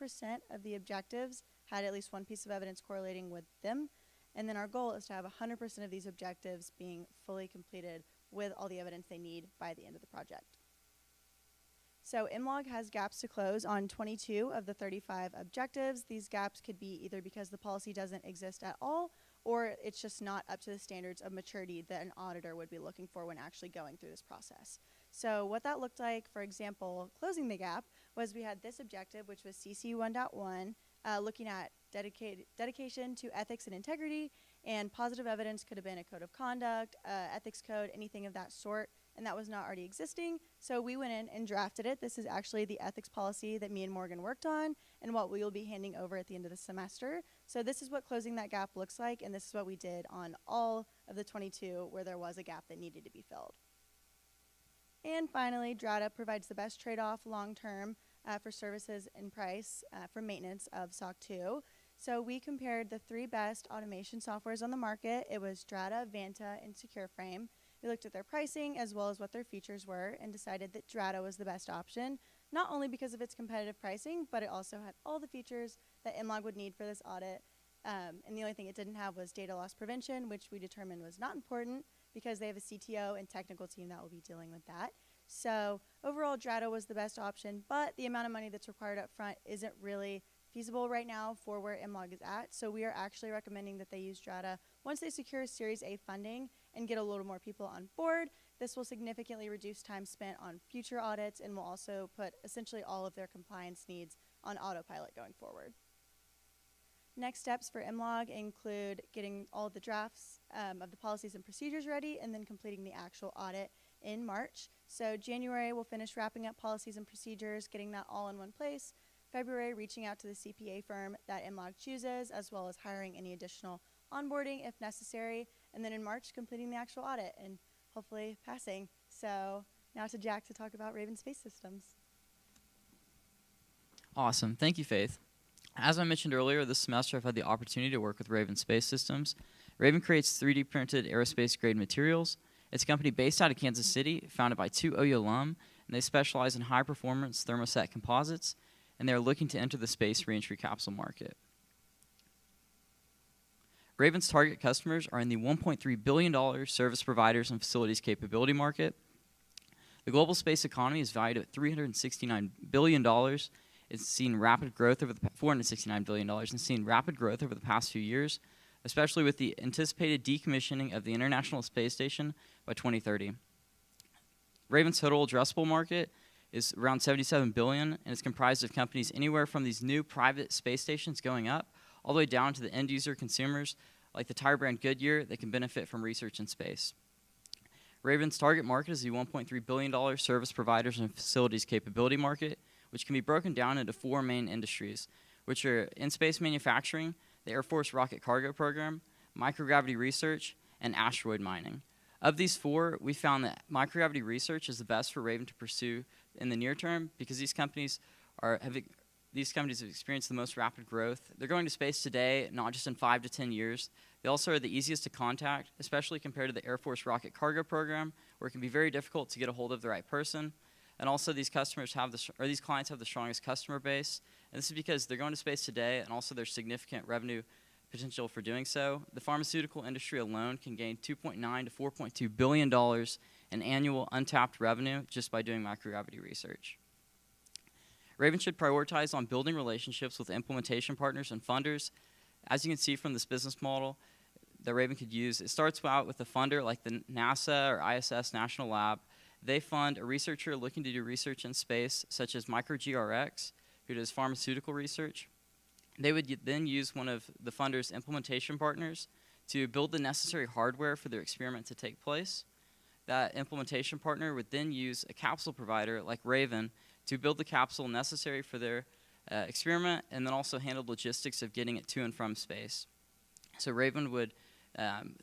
of the objectives had at least one piece of evidence correlating with them. And then our goal is to have 100% of these objectives being fully completed with all the evidence they need by the end of the project. So Imlog has gaps to close on 22 of the 35 objectives. These gaps could be either because the policy doesn't exist at all, or it's just not up to the standards of maturity that an auditor would be looking for when actually going through this process. So what that looked like, for example, closing the gap, was we had this objective, which was CC 1.1, looking at dedication to ethics and integrity, And positive evidence could have been a code of conduct, ethics code, anything of that sort, and that was not already existing. So we went in and drafted it. This is actually the ethics policy that me and Morgan worked on and what we will be handing over at the end of the semester. So this is what closing that gap looks like, and this is what we did on all of the 22 where there was a gap that needed to be filled. And finally, Drata provides the best trade-off long-term for services and price for maintenance of SOC 2. So we compared the 3 best automation softwares on the market. It was Drata, Vanta, and SecureFrame. We looked at their pricing as well as what their features were and decided that Drata was the best option, not only because of its competitive pricing, but it also had all the features that MLOG would need for this audit. And the only thing it didn't have was data loss prevention, which we determined was not important because they have a CTO and technical team that will be dealing with that. So overall, Drata was the best option, but the amount of money that's required up front isn't really feasible right now for where MLOG is at. So we are actually recommending that they use Drata once they secure Series A funding and get a little more people on board. This will significantly reduce time spent on future audits and will also put essentially all of their compliance needs on autopilot going forward. Next steps for MLOG include getting all of the drafts of the policies and procedures ready and then completing the actual audit in March. So January, we'll finish wrapping up policies and procedures, getting that all in one place. February, reaching out to the CPA firm that MLOG chooses, as well as hiring any additional onboarding if necessary. And then in March, completing the actual audit and hopefully passing. So now to Jack to talk about Raven Space Systems. Awesome. Thank you, Faith. As I mentioned earlier, this semester I've had the opportunity to work with Raven Space Systems. Raven creates 3D printed aerospace-grade materials. It's a company based out of Kansas City, founded by 2 OU alum, and they specialize in high-performance thermoset composites, and they're looking to enter the space reentry capsule market. Raven's target customers are in the $1.3 billion service providers and facilities capability market. The global space economy is valued at $369 billion. It's seen rapid growth over the $469 billion and seen rapid growth over the past few years, especially with the anticipated decommissioning of the International Space Station by 2030. Raven's total addressable market is around $77 billion, and it's comprised of companies anywhere from these new private space stations going up all the way down to the end user consumers like the tire brand Goodyear that can benefit from research in space. Raven's target market is the $1.3 billion service providers and facilities capability market, which can be broken down into 4 main industries, which are in-space manufacturing, the Air Force Rocket Cargo Program, microgravity research, and asteroid mining. Of these 4, we found that microgravity research is the best for Raven to pursue in the near term because these companies have experienced the most rapid growth. They're going to space today, not just in 5 to 10 years. They also are the easiest to contact, especially compared to the Air Force Rocket Cargo Program, where it can be very difficult to get a hold of the right person. And also these clients have the strongest customer base. And this is because they're going to space today, and also there's significant revenue potential for doing so. The pharmaceutical industry alone can gain $2.9 to $4.2 billion in annual untapped revenue just by doing microgravity research. Raven should prioritize on building relationships with implementation partners and funders. As you can see from this business model that Raven could use, it starts out with a funder like the NASA or ISS National Lab. They fund a researcher looking to do research in space, such as MicroGRX, who does pharmaceutical research. They would then use one of the funder's implementation partners to build the necessary hardware for their experiment to take place. That implementation partner would then use a capsule provider like Raven to build the capsule necessary for their experiment, and then also handle logistics of getting it to and from space. So Raven would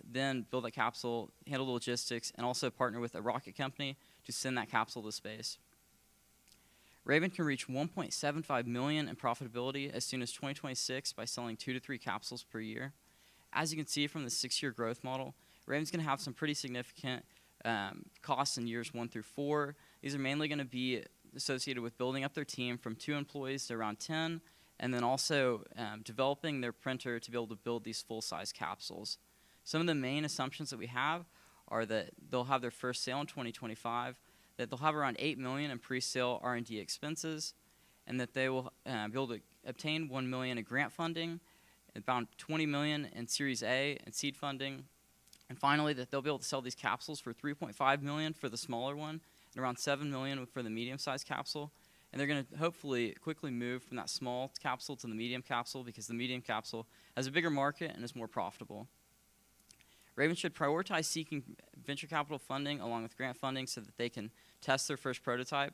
then build that capsule, handle the logistics, and also partner with a rocket company to send that capsule to space. Raven can reach $1.75 million in profitability as soon as 2026 by selling 2 to 3 capsules per year. As you can see from the 6-year growth model, Raven's going to have some pretty significant costs in years 1 through 4. These are mainly going to be associated with building up their team from 2 employees to around 10, and then also developing their printer to be able to build these full-size capsules. Some of the main assumptions that we have are that they'll have their first sale in 2025, that they'll have around $8 million in pre-sale R&D expenses, and that they will be able to obtain $1 million in grant funding, about $20 million in Series A and seed funding, and finally that they'll be able to sell these capsules for $3.5 million for the smaller one, and around $7 million for the medium-sized capsule. And they're going to hopefully quickly move from that small capsule to the medium capsule because the medium capsule has a bigger market and is more profitable. Raven should prioritize seeking venture capital funding along with grant funding so that they can test their first prototype.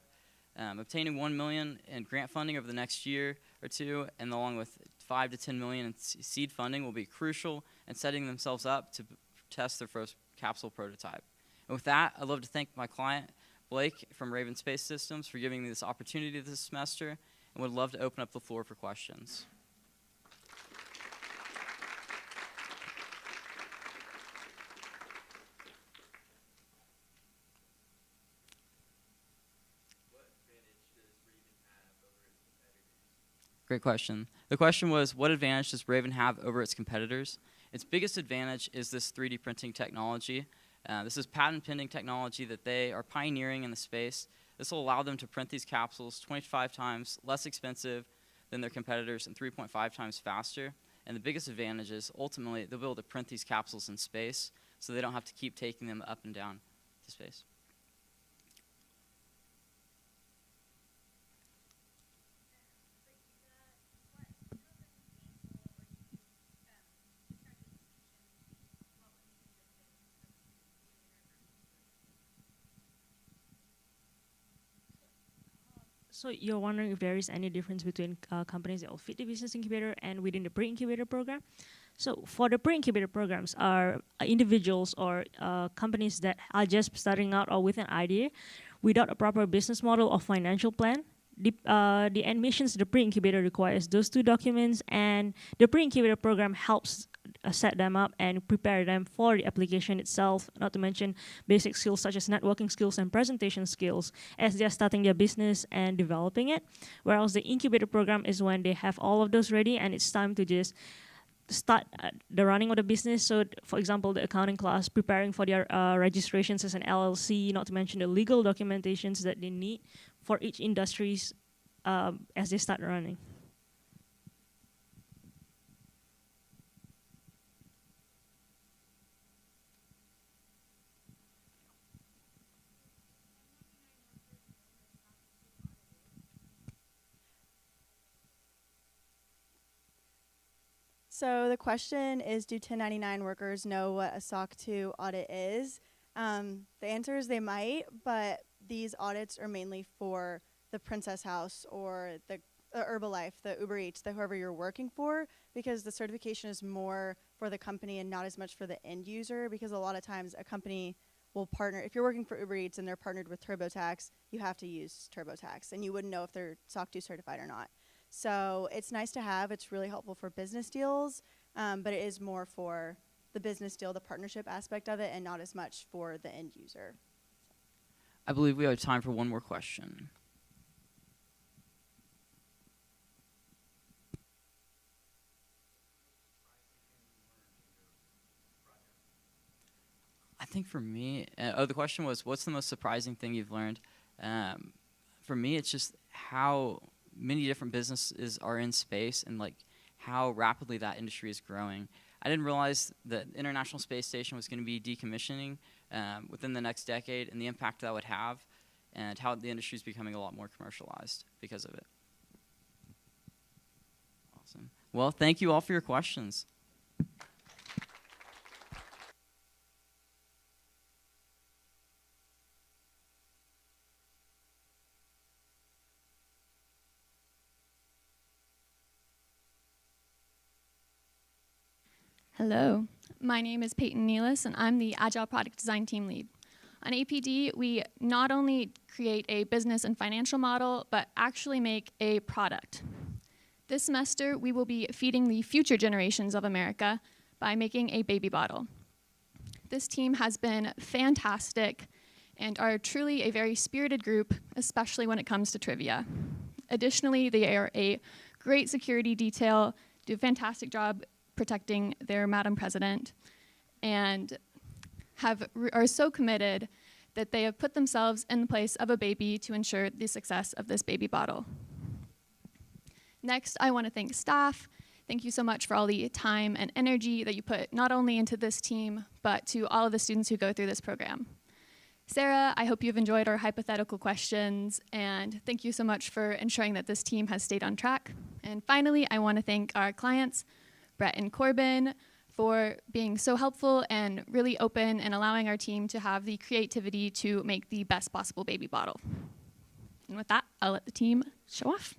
Obtaining $1 million in grant funding over the next year or two, and along with $5 to $10 million in seed funding, will be crucial in setting themselves up to test their first capsule prototype. And with that, I'd love to thank my client, Blake from Raven Space Systems, for giving me this opportunity this semester, and would love to open up the floor for questions. Great question. The question was, what advantage does Raven have over its competitors? Its biggest advantage is this 3D printing technology. This is patent pending technology that they are pioneering in the space. This will allow them to print these capsules 25 times less expensive than their competitors and 3.5 times faster. And the biggest advantage is ultimately they'll be able to print these capsules in space so they don't have to keep taking them up and down to space. So you're wondering if there is any difference between companies that will fit the business incubator and within the pre-incubator program? So for the pre-incubator programs are individuals or companies that are just starting out or with an idea without a proper business model or financial plan. The admissions to the pre-incubator requires those two documents, and the pre-incubator program helps set them up and prepare them for the application itself, not to mention basic skills such as networking skills and presentation skills as they're starting their business and developing it. Whereas the incubator program is when they have all of those ready and it's time to just start the running of the business. So for example, the accounting class, preparing for their registrations as an LLC, not to mention the legal documentations that they need for each industries as they start running. So the question is, do 1099 workers know what a SOC 2 audit is? The answer is they might, but these audits are mainly for the Princess House or the Herbalife, the Uber Eats, the whoever you're working for, because the certification is more for the company and not as much for the end user, because a lot of times a company will partner. If you're working for Uber Eats and they're partnered with TurboTax, you have to use TurboTax, and you wouldn't know if they're SOC 2 certified or not. So it's nice to have. It's really helpful for business deals, but it is more for the business deal, the partnership aspect of it, and not as much for the end user. I believe we have time for one more question. I think for me, the question was, what's the most surprising thing you've learned? For me, it's just how many different businesses are in space and like how rapidly that industry is growing. I didn't realize that the International Space Station was going to be decommissioning within the next decade, and the impact that would have, and how the industry is becoming a lot more commercialized because of it. Awesome. Well, thank you all for your questions. Hello, my name is Peyton Nealis, and I'm the Agile Product Design Team Lead. On APD, we not only create a business and financial model, but actually make a product. This semester, we will be feeding the future generations of America by making a baby bottle. This team has been fantastic and are truly a very spirited group, especially when it comes to trivia. Additionally, they are a great security detail, do a fantastic job protecting their Madam President, and are so committed that they have put themselves in the place of a baby to ensure the success of this baby bottle. Next, I want to thank staff. Thank you so much for all the time and energy that you put not only into this team, but to all of the students who go through this program. Sarah, I hope you've enjoyed our hypothetical questions, and thank you so much for ensuring that this team has stayed on track. And finally, I want to thank our clients, Brett and Corbin, for being so helpful and really open and allowing our team to have the creativity to make the best possible baby bottle. And with that, I'll let the team show off.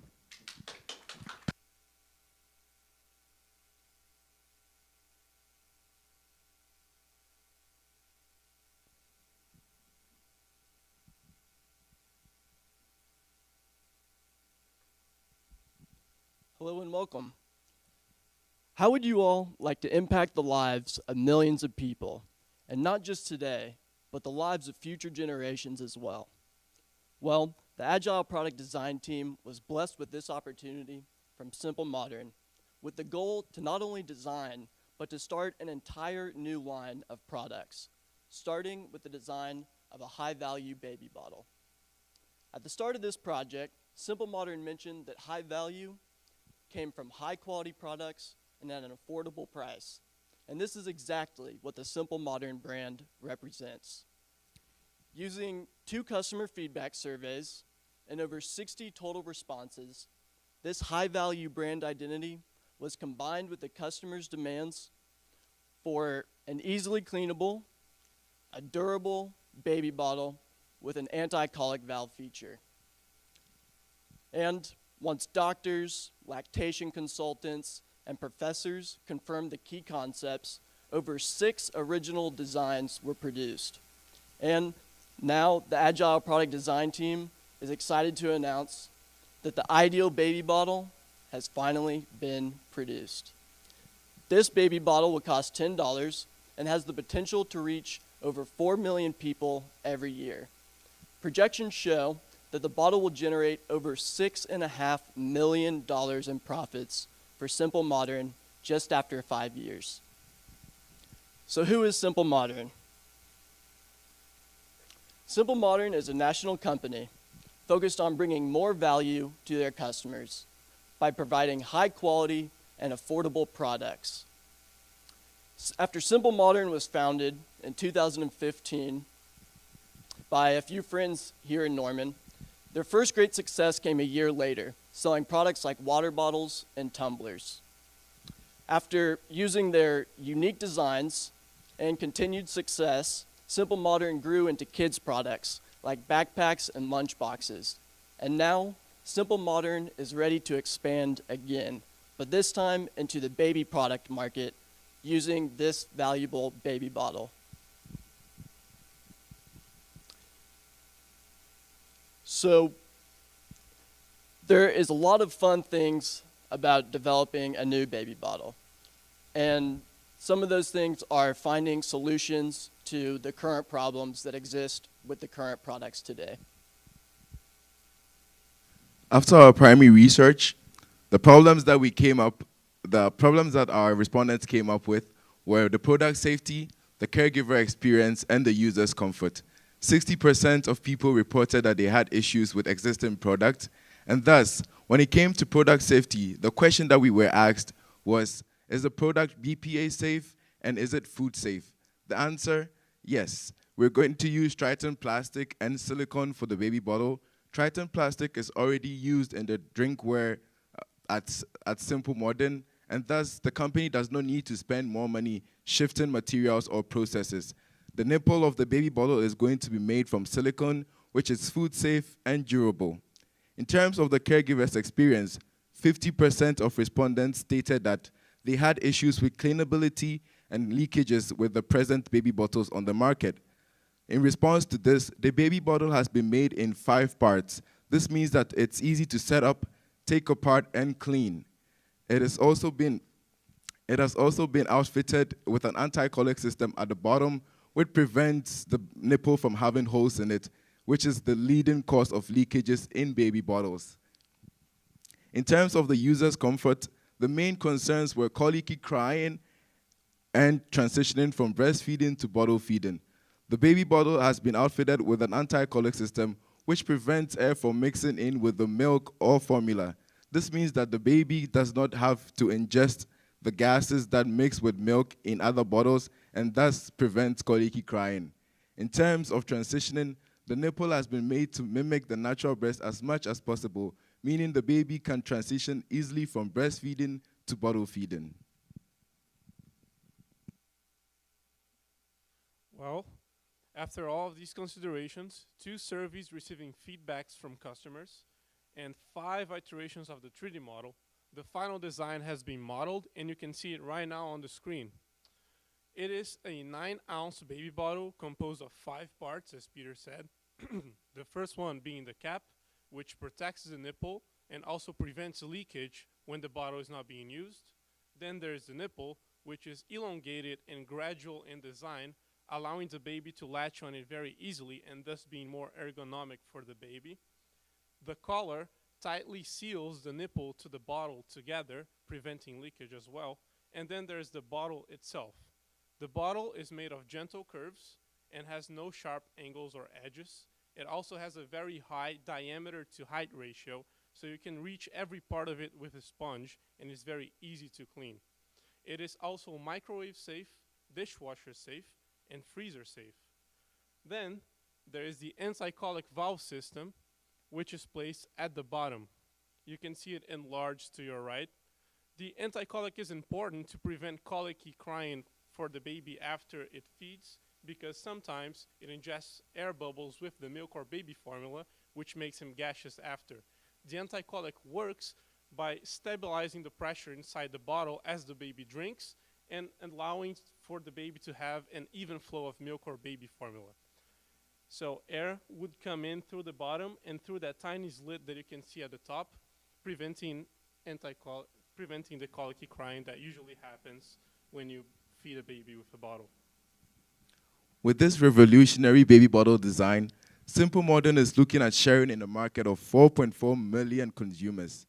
Hello and welcome. How would you all like to impact the lives of millions of people, and not just today, but the lives of future generations as well? Well, the Agile Product Design team was blessed with this opportunity from Simple Modern, with the goal to not only design, but to start an entire new line of products, starting with the design of a high-value baby bottle. At the start of this project, Simple Modern mentioned that high value came from high-quality products and at an affordable price. And this is exactly what the Simple Modern brand represents. Using 2 customer feedback surveys and over 60 total responses, this high-value brand identity was combined with the customer's demands for an easily cleanable, a durable baby bottle with an anti-colic valve feature. And once doctors, lactation consultants, and professors confirmed the key concepts, over 6 original designs were produced. And now the Agile Product Design team is excited to announce that the ideal baby bottle has finally been produced. This baby bottle will cost $10 and has the potential to reach over 4 million people every year. Projections show that the bottle will generate over $6.5 million in profits for Simple Modern just after 5 years. So who is Simple Modern? Simple Modern is a national company focused on bringing more value to their customers by providing high quality and affordable products. After Simple Modern was founded in 2015 by a few friends here in Norman, their first great success came a year later, selling products like water bottles and tumblers. After using their unique designs and continued success, Simple Modern grew into kids' products like backpacks and lunch boxes. And now, Simple Modern is ready to expand again, but this time into the baby product market using this valuable baby bottle. So there is a lot of fun things about developing a new baby bottle. And some of those things are finding solutions to the current problems that exist with the current products today. After our primary research, the problems that our respondents came up with were the product safety, the caregiver experience, and the user's comfort. 60% of people reported that they had issues with existing products, and thus, when it came to product safety, the question that we were asked was, is the product BPA safe and is it food safe? The answer, yes. We're going to use Triton plastic and silicone for the baby bottle. Triton plastic is already used in the drinkware at Simple Modern, and thus the company does not need to spend more money shifting materials or processes. The nipple of the baby bottle is going to be made from silicone, which is food safe and durable. In terms of the caregiver's experience, 50% of respondents stated that they had issues with cleanability and leakages with the present baby bottles on the market. In response to this, the baby bottle has been made in 5 parts. This means that it's easy to set up, take apart, and clean. It has also been outfitted with an anti-colic system at the bottom, which prevents the nipple from having holes in it, which is the leading cause of leakages in baby bottles. In terms of the user's comfort, the main concerns were colicky crying and transitioning from breastfeeding to bottle feeding. The baby bottle has been outfitted with an anti-colic system, which prevents air from mixing in with the milk or formula. This means that the baby does not have to ingest the gases that mix with milk in other bottles and thus prevents colicky crying. In terms of transitioning, the nipple has been made to mimic the natural breast as much as possible, meaning the baby can transition easily from breastfeeding to bottle feeding. Well, after all of these considerations, 2 surveys receiving feedbacks from customers, and 5 iterations of the 3D model, the final design has been modeled, and you can see it right now on the screen. It is a 9-ounce baby bottle composed of 5 parts, as Peter said. The first one being the cap, which protects the nipple and also prevents leakage when the bottle is not being used. Then there's the nipple, which is elongated and gradual in design, allowing the baby to latch on it very easily and thus being more ergonomic for the baby. The collar tightly seals the nipple to the bottle together, preventing leakage as well. And then there's the bottle itself. The bottle is made of gentle curves and has no sharp angles or edges. It also has a very high diameter to height ratio, so you can reach every part of it with a sponge, and it's very easy to clean. It is also microwave safe, dishwasher safe, and freezer safe. Then there is the anti-colic valve system, which is placed at the bottom. You can see it enlarged to your right. The anti-colic is important to prevent colicky crying for the baby after it feeds, because sometimes it ingests air bubbles with the milk or baby formula, which makes him gaseous after. The anti-colic works by stabilizing the pressure inside the bottle as the baby drinks and allowing for the baby to have an even flow of milk or baby formula. So air would come in through the bottom and through that tiny slit that you can see at the top, preventing the colicky crying that usually happens when you feed a baby with a bottle. With this revolutionary baby bottle design, Simple Modern is looking at sharing in a market of 4.4 million consumers.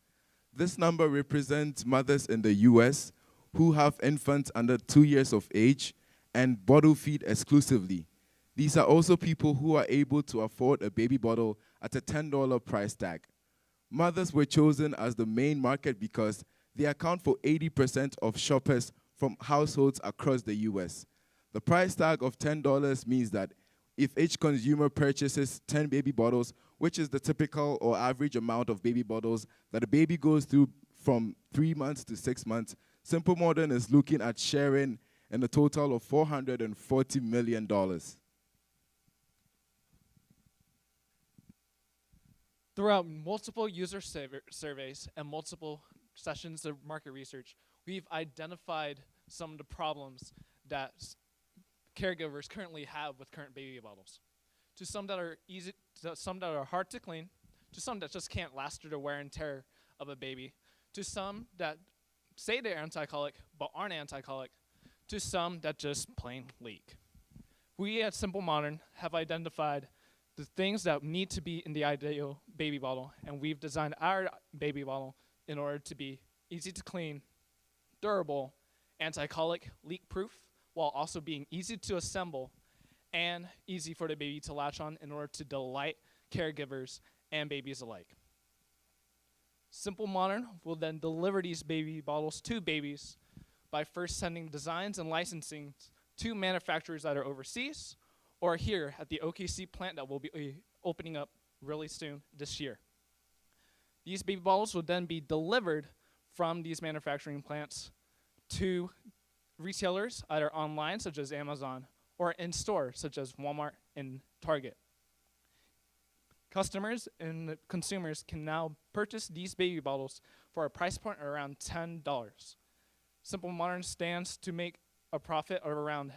This number represents mothers in the US who have infants under 2 years of age and bottle feed exclusively. These are also people who are able to afford a baby bottle at a $10 price tag. Mothers were chosen as the main market because they account for 80% of shoppers from households across the US. The price tag of $10 means that if each consumer purchases 10 baby bottles, which is the typical or average amount of baby bottles that a baby goes through from 3 months to 6 months, Simple Modern is looking at sharing in a total of $440 million. Throughout multiple user surveys and multiple sessions of market research, we've identified some of the problems that caregivers currently have with current baby bottles. To some that are easy, to some that are hard to clean, to some that just can't last through the wear and tear of a baby, to some that say they're anti-colic but aren't anti-colic, to some that just plain leak. We at Simple Modern have identified the things that need to be in the ideal baby bottle, and we've designed our baby bottle in order to be easy to clean, durable, anti-colic, leak-proof, while also being easy to assemble and easy for the baby to latch on in order to delight caregivers and babies alike. Simple Modern will then deliver these baby bottles to babies by first sending designs and licensing to manufacturers that are overseas or here at the OKC plant that will be opening up really soon this year. These baby bottles will then be delivered from these manufacturing plants to retailers, either online, such as Amazon, or in store, such as Walmart and Target. Customers and consumers can now purchase these baby bottles for a price point of around $10. Simple Modern stands to make a profit of around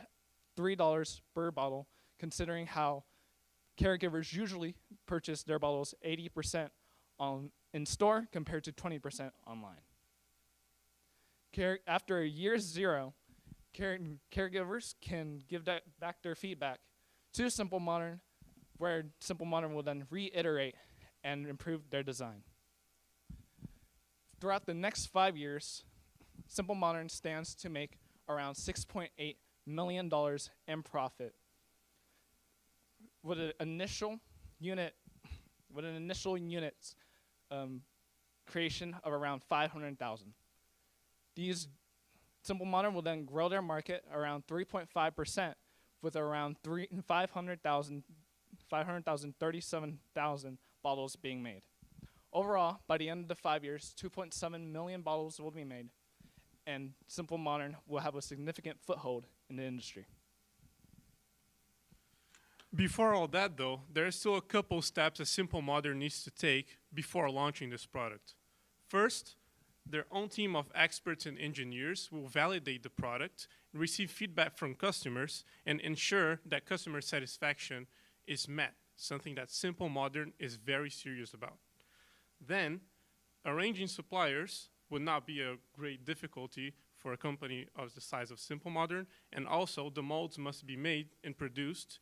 $3 per bottle, considering how caregivers usually purchase their bottles 80% in store compared to 20% online. After year 0, caregivers can give back their feedback to Simple Modern, where Simple Modern will then reiterate and improve their design. Throughout the next 5 years, Simple Modern stands to make around $6.8 million in profit with an initial unit creation of around 500,000. These Simple Modern will then grow their market around 3.5% with around 37,000 bottles being made. Overall, by the end of the 5 years, 2.7 million bottles will be made, and Simple Modern will have a significant foothold in the industry. Before all that, though, there are still a couple steps a Simple Modern needs to take before launching this product. First, their own team of experts and engineers will validate the product, receive feedback from customers, and ensure that customer satisfaction is met, something that Simple Modern is very serious about. Then, arranging suppliers would not be a great difficulty for a company of the size of Simple Modern, and also the molds must be made and produced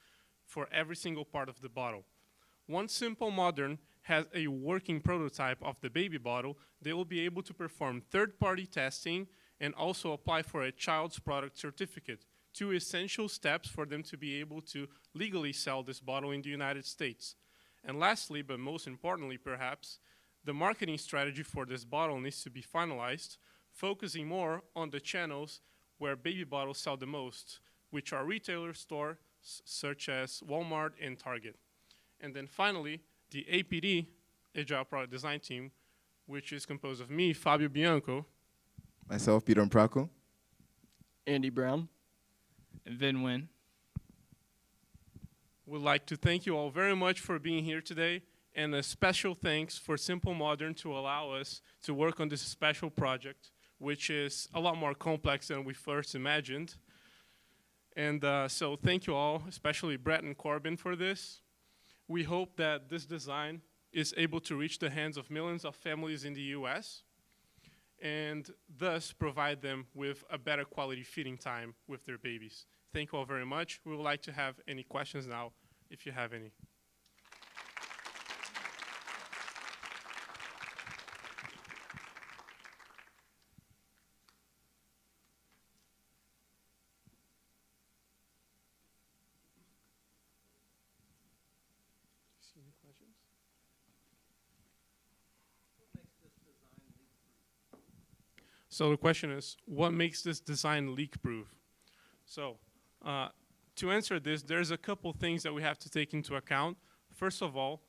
for every single part of the bottle. Once Simple Modern has a working prototype of the baby bottle, they will be able to perform third-party testing and also apply for a child's product certificate, two essential steps for them to be able to legally sell this bottle in the United States. And lastly, but most importantly perhaps, the marketing strategy for this bottle needs to be finalized, focusing more on the channels where baby bottles sell the most, which are retailer stores such as Walmart and Target. And then finally, the APD, Agile Product Design Team, which is composed of me, Fabio Bianco. Myself, Peter Mprako. Andy Brown. And Vin Win. Would like to thank you all very much for being here today, and a special thanks for Simple Modern to allow us to work on this special project, which is a lot more complex than we first imagined. And so thank you all, especially Brett and Corbin, for this. We hope that this design is able to reach the hands of millions of families in the US and thus provide them with a better quality feeding time with their babies. Thank you all very much. We would like to have any questions now, if you have any. Any questions? So the question is, what makes this design leak-proof? So to answer this, there's a couple things that we have to take into account. First of all,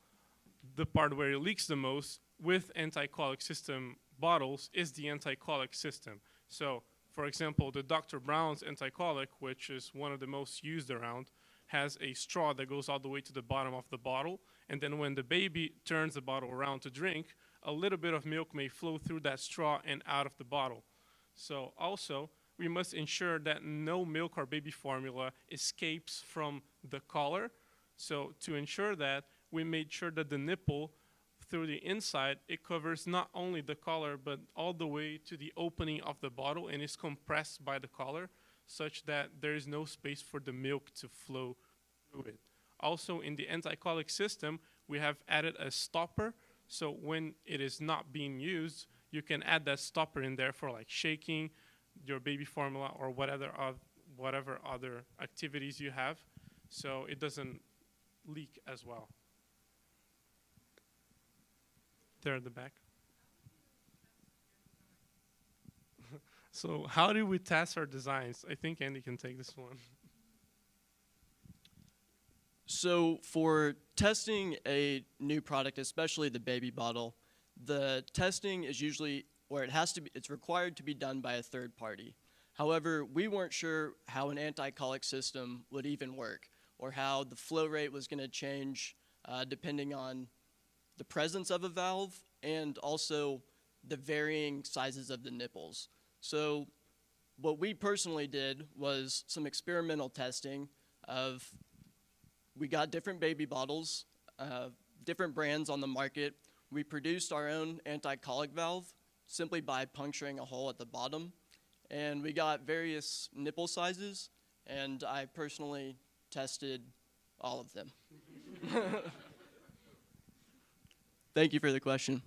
the part where it leaks the most with anti-colic system bottles is the anti-colic system. So, for example, the Dr. Brown's anti-colic, which is one of the most used around, has a straw that goes all the way to the bottom of the bottle, and then when the baby turns the bottle around to drink, a little bit of milk may flow through that straw and out of the bottle. So also, we must ensure that no milk or baby formula escapes from the collar. So to ensure that, we made sure that the nipple through the inside, it covers not only the collar, but all the way to the opening of the bottle and is compressed by the collar, such that there is no space for the milk to flow through it. Also, in the anti-colic system, we have added a stopper, so when it is not being used, you can add that stopper in there for like shaking your baby formula or whatever other activities you have, so it doesn't leak as well. There at the back. So how do we test our designs? I think Andy can take this one. So for testing a new product, especially the baby bottle, the testing is usually, or it's required to be done by a third party. However, we weren't sure how an anti-colic system would even work, or how the flow rate was going to change depending on the presence of a valve and also the varying sizes of the nipples. So what we personally did was some experimental testing of, we got different baby bottles, different brands on the market. We produced our own anti-colic valve simply by puncturing a hole at the bottom. And we got various nipple sizes, and I personally tested all of them. Thank you for the question.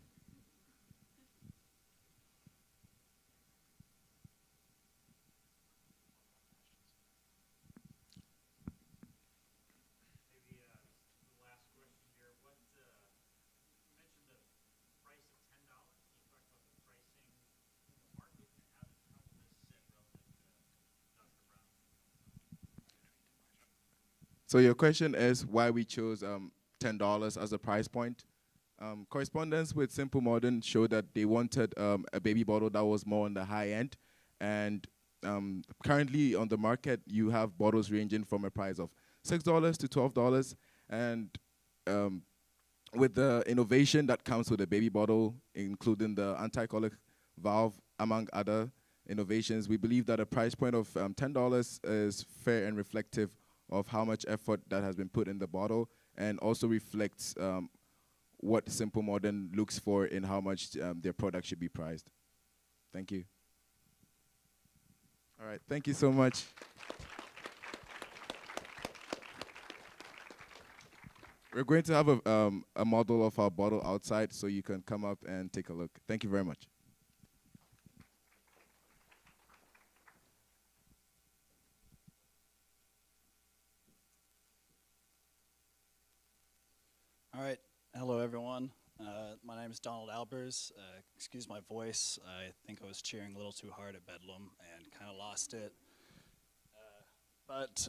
So your question is why we chose $10 as a price point. Correspondence with Simple Modern showed that they wanted a baby bottle that was more on the high end, and currently on the market you have bottles ranging from a price of $6 to $12. And with the innovation that comes with the baby bottle, including the anti-colic valve, among other innovations, we believe that a price point of $10 is fair and reflective of how much effort that has been put in the bottle, and also reflects what Simple Modern looks for in how much their product should be priced. Thank you. All right, thank you so much. We're going to have a model of our bottle outside, so you can come up and take a look. Thank you very much. All right. Hello, everyone. My name is Donald Albers. Excuse my voice. I think I was cheering a little too hard at Bedlam and kind of lost it. But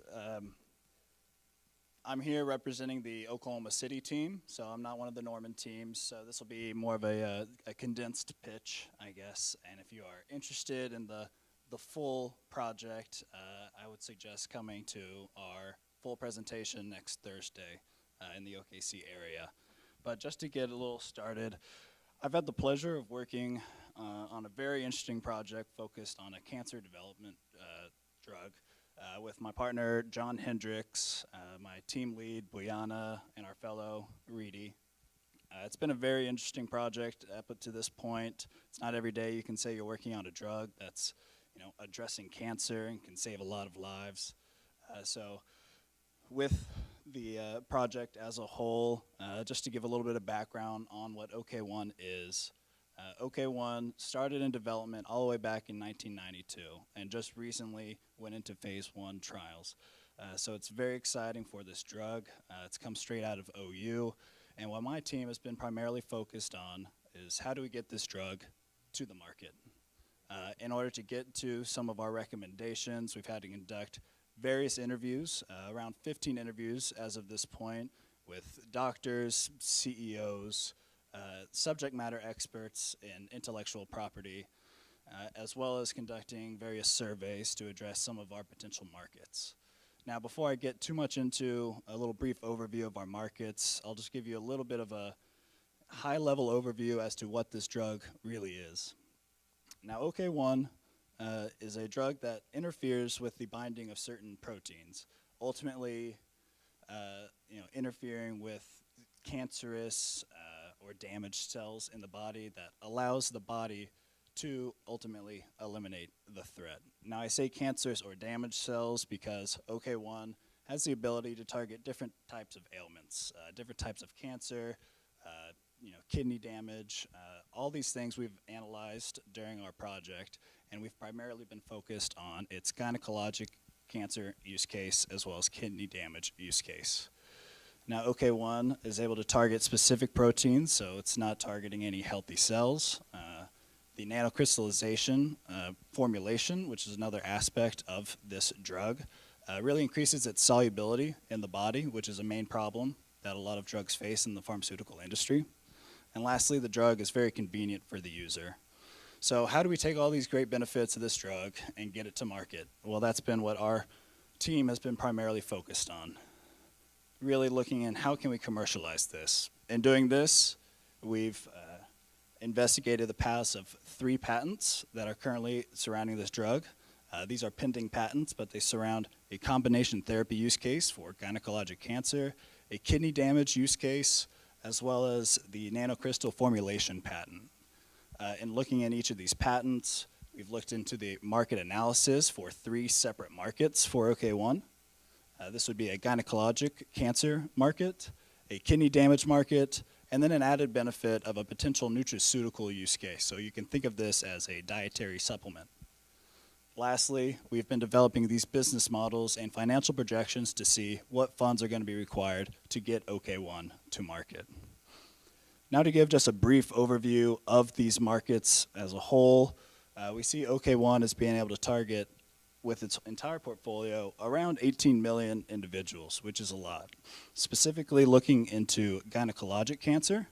I'm here representing the Oklahoma City team, so I'm not one of the Norman teams. So this will be more of a condensed pitch, I guess. And if you are interested in the full project, I would suggest coming to our full presentation next Thursday in the OKC area. But just to get a little started, I've had the pleasure of working on a very interesting project focused on a cancer development drug with my partner, John Hendricks, my team lead, Buyana, and our fellow, Reedy. It's been a very interesting project up to this point. It's not every day you can say you're working on a drug that's addressing cancer and can save a lot of lives. So with the project as a whole, just to give a little bit of background on what OK1 is. OK1 started in development all the way back in 1992 and just recently went into phase 1 trials. So it's very exciting for this drug. It's come straight out of OU, and what my team has been primarily focused on is how do we get this drug to the market. In order to get to some of our recommendations, we've had to conduct various interviews, around 15 interviews as of this point, with doctors, CEOs, subject matter experts in intellectual property, as well as conducting various surveys to address some of our potential markets. Now, before I get too much into a little brief overview of our markets, I'll just give you a little bit of a high-level overview as to what this drug really is. Now, OK1 is a drug that interferes with the binding of certain proteins, ultimately interfering with cancerous or damaged cells in the body that allows the body to ultimately eliminate the threat. Now, I say cancerous or damaged cells because OK1 has the ability to target different types of ailments, different types of cancer, kidney damage, all these things we've analyzed during our project, and we've primarily been focused on its gynecologic cancer use case as well as kidney damage use case. Now, OK1 is able to target specific proteins, so it's not targeting any healthy cells. The nanocrystallization formulation, which is another aspect of this drug, really increases its solubility in the body, which is a main problem that a lot of drugs face in the pharmaceutical industry. And lastly, the drug is very convenient for the user. So how do we take all these great benefits of this drug and get it to market? Well, that's been what our team has been primarily focused on, really looking in how can we commercialize this. In doing this, we've investigated the paths of 3 patents that are currently surrounding this drug. These are pending patents, but they surround a combination therapy use case for gynecologic cancer, a kidney damage use case, as well as the nanocrystal formulation patent. In looking at each of these patents, we've looked into the market analysis for 3 separate markets for OK1. This would be a gynecologic cancer market, a kidney damage market, and then an added benefit of a potential nutraceutical use case. So you can think of this as a dietary supplement. Lastly, we've been developing these business models and financial projections to see what funds are going to be required to get OK1 to market. Now to give just a brief overview of these markets as a whole, we see OK1 as being able to target with its entire portfolio around 18 million individuals, which is a lot. Specifically looking into gynecologic cancer,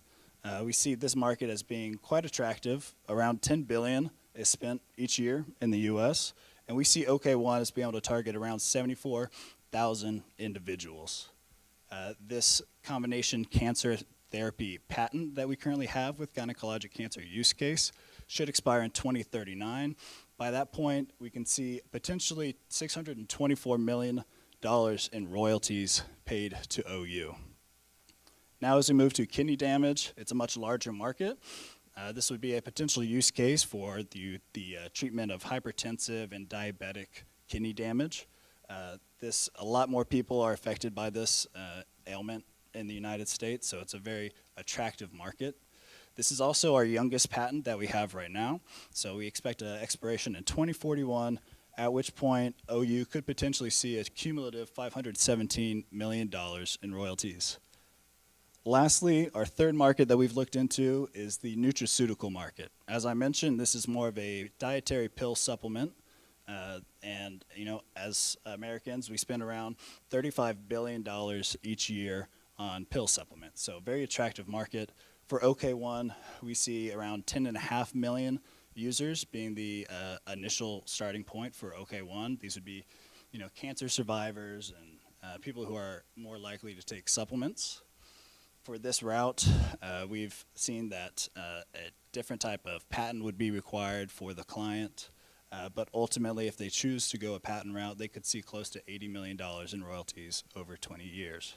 we see this market as being quite attractive. Around 10 billion is spent each year in the US, and we see OK1 as being able to target around 74 100,000 individuals. This combination cancer therapy patent that we currently have with gynecologic cancer use case should expire in 2039. By that point, we can see potentially $624 million in royalties paid to OU. Now as we move to kidney damage, it's a much larger market. This would be a potential use case for the treatment of hypertensive and diabetic kidney damage. A lot more people are affected by this ailment in the United States, so it's a very attractive market. This is also our youngest patent that we have right now, so we expect an expiration in 2041, at which point OU could potentially see a cumulative $517 million in royalties. Lastly, our third market that we've looked into is the nutraceutical market. As I mentioned, this is more of a dietary pill supplement. And you know, as Americans, we spend around $35 billion each year on pill supplements. So very attractive market. For OK1, we see around 10.5 million users being the initial starting point for OK1. These would be, you know, cancer survivors and people who are more likely to take supplements. For this route, we've seen that a different type of patent would be required for the client. But ultimately, if they choose to go a patent route, they could see close to $80 million in royalties over 20 years.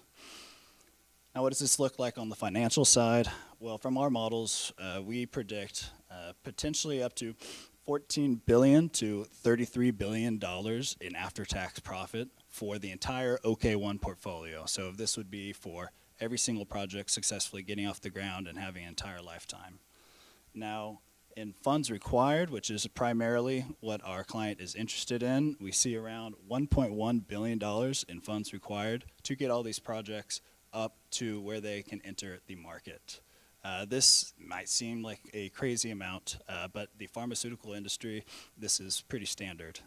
Now, what does this look like on the financial side? Well, from our models, we predict potentially up to $14 billion to $33 billion in after-tax profit for the entire OK1 portfolio. So this would be for every single project successfully getting off the ground and having an entire lifetime. Now, in funds required, which is primarily what our client is interested in, we see around $1.1 billion in funds required to get all these projects up to where they can enter the market. This might seem like a crazy amount, but the pharmaceutical industry, this is pretty standard.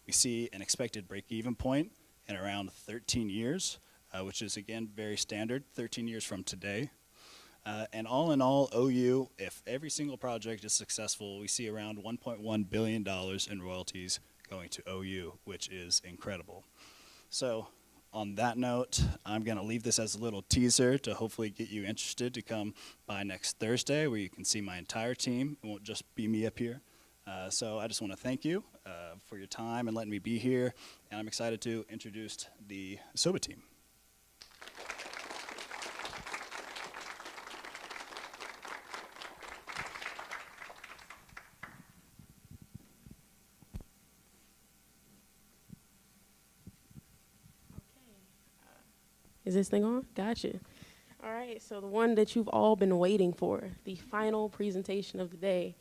We see an expected break-even point in around 13 years, which is, again, very standard, 13 years from today. And all in all, OU, if every single project is successful, we see around $1.1 billion in royalties going to OU, which is incredible. So on that note, I'm going to leave this as a little teaser to hopefully get you interested to come by next Thursday, where you can see my entire team. It won't just be me up here. So I just want to thank you for your time and letting me be here. And I'm excited to introduce the SOBA team. Is this thing on? Gotcha. All right, so the one that you've all been waiting for, the final presentation of the day.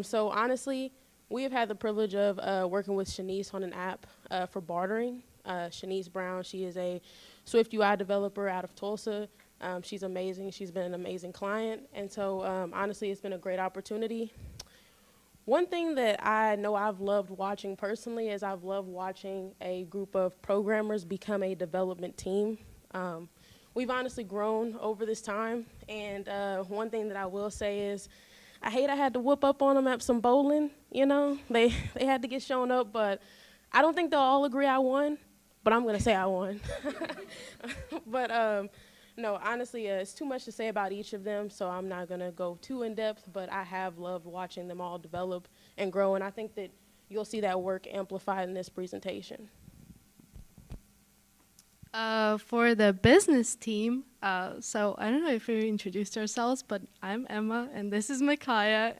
So honestly, we have had the privilege of working with Shanice on an app for bartering. Shanice Brown, she is a Swift UI developer out of Tulsa. She's amazing. She's been an amazing client. And so honestly, it's been a great opportunity. One thing that I know I've loved watching personally is I've loved watching a group of programmers become a development team. We've honestly grown over this time, and one thing that I will say is I had to whoop up on them at some bowling, you know. They had to get shown up, but I don't think they'll all agree I won, but I'm going to say I won. But no, honestly, it's too much to say about each of them, so I'm not going to go too in-depth, but I have loved watching them all develop and grow, and I think that you'll see that work amplified in this presentation. For the business team, so I don't know if we introduced ourselves, but I'm Emma, and this is Micaiah.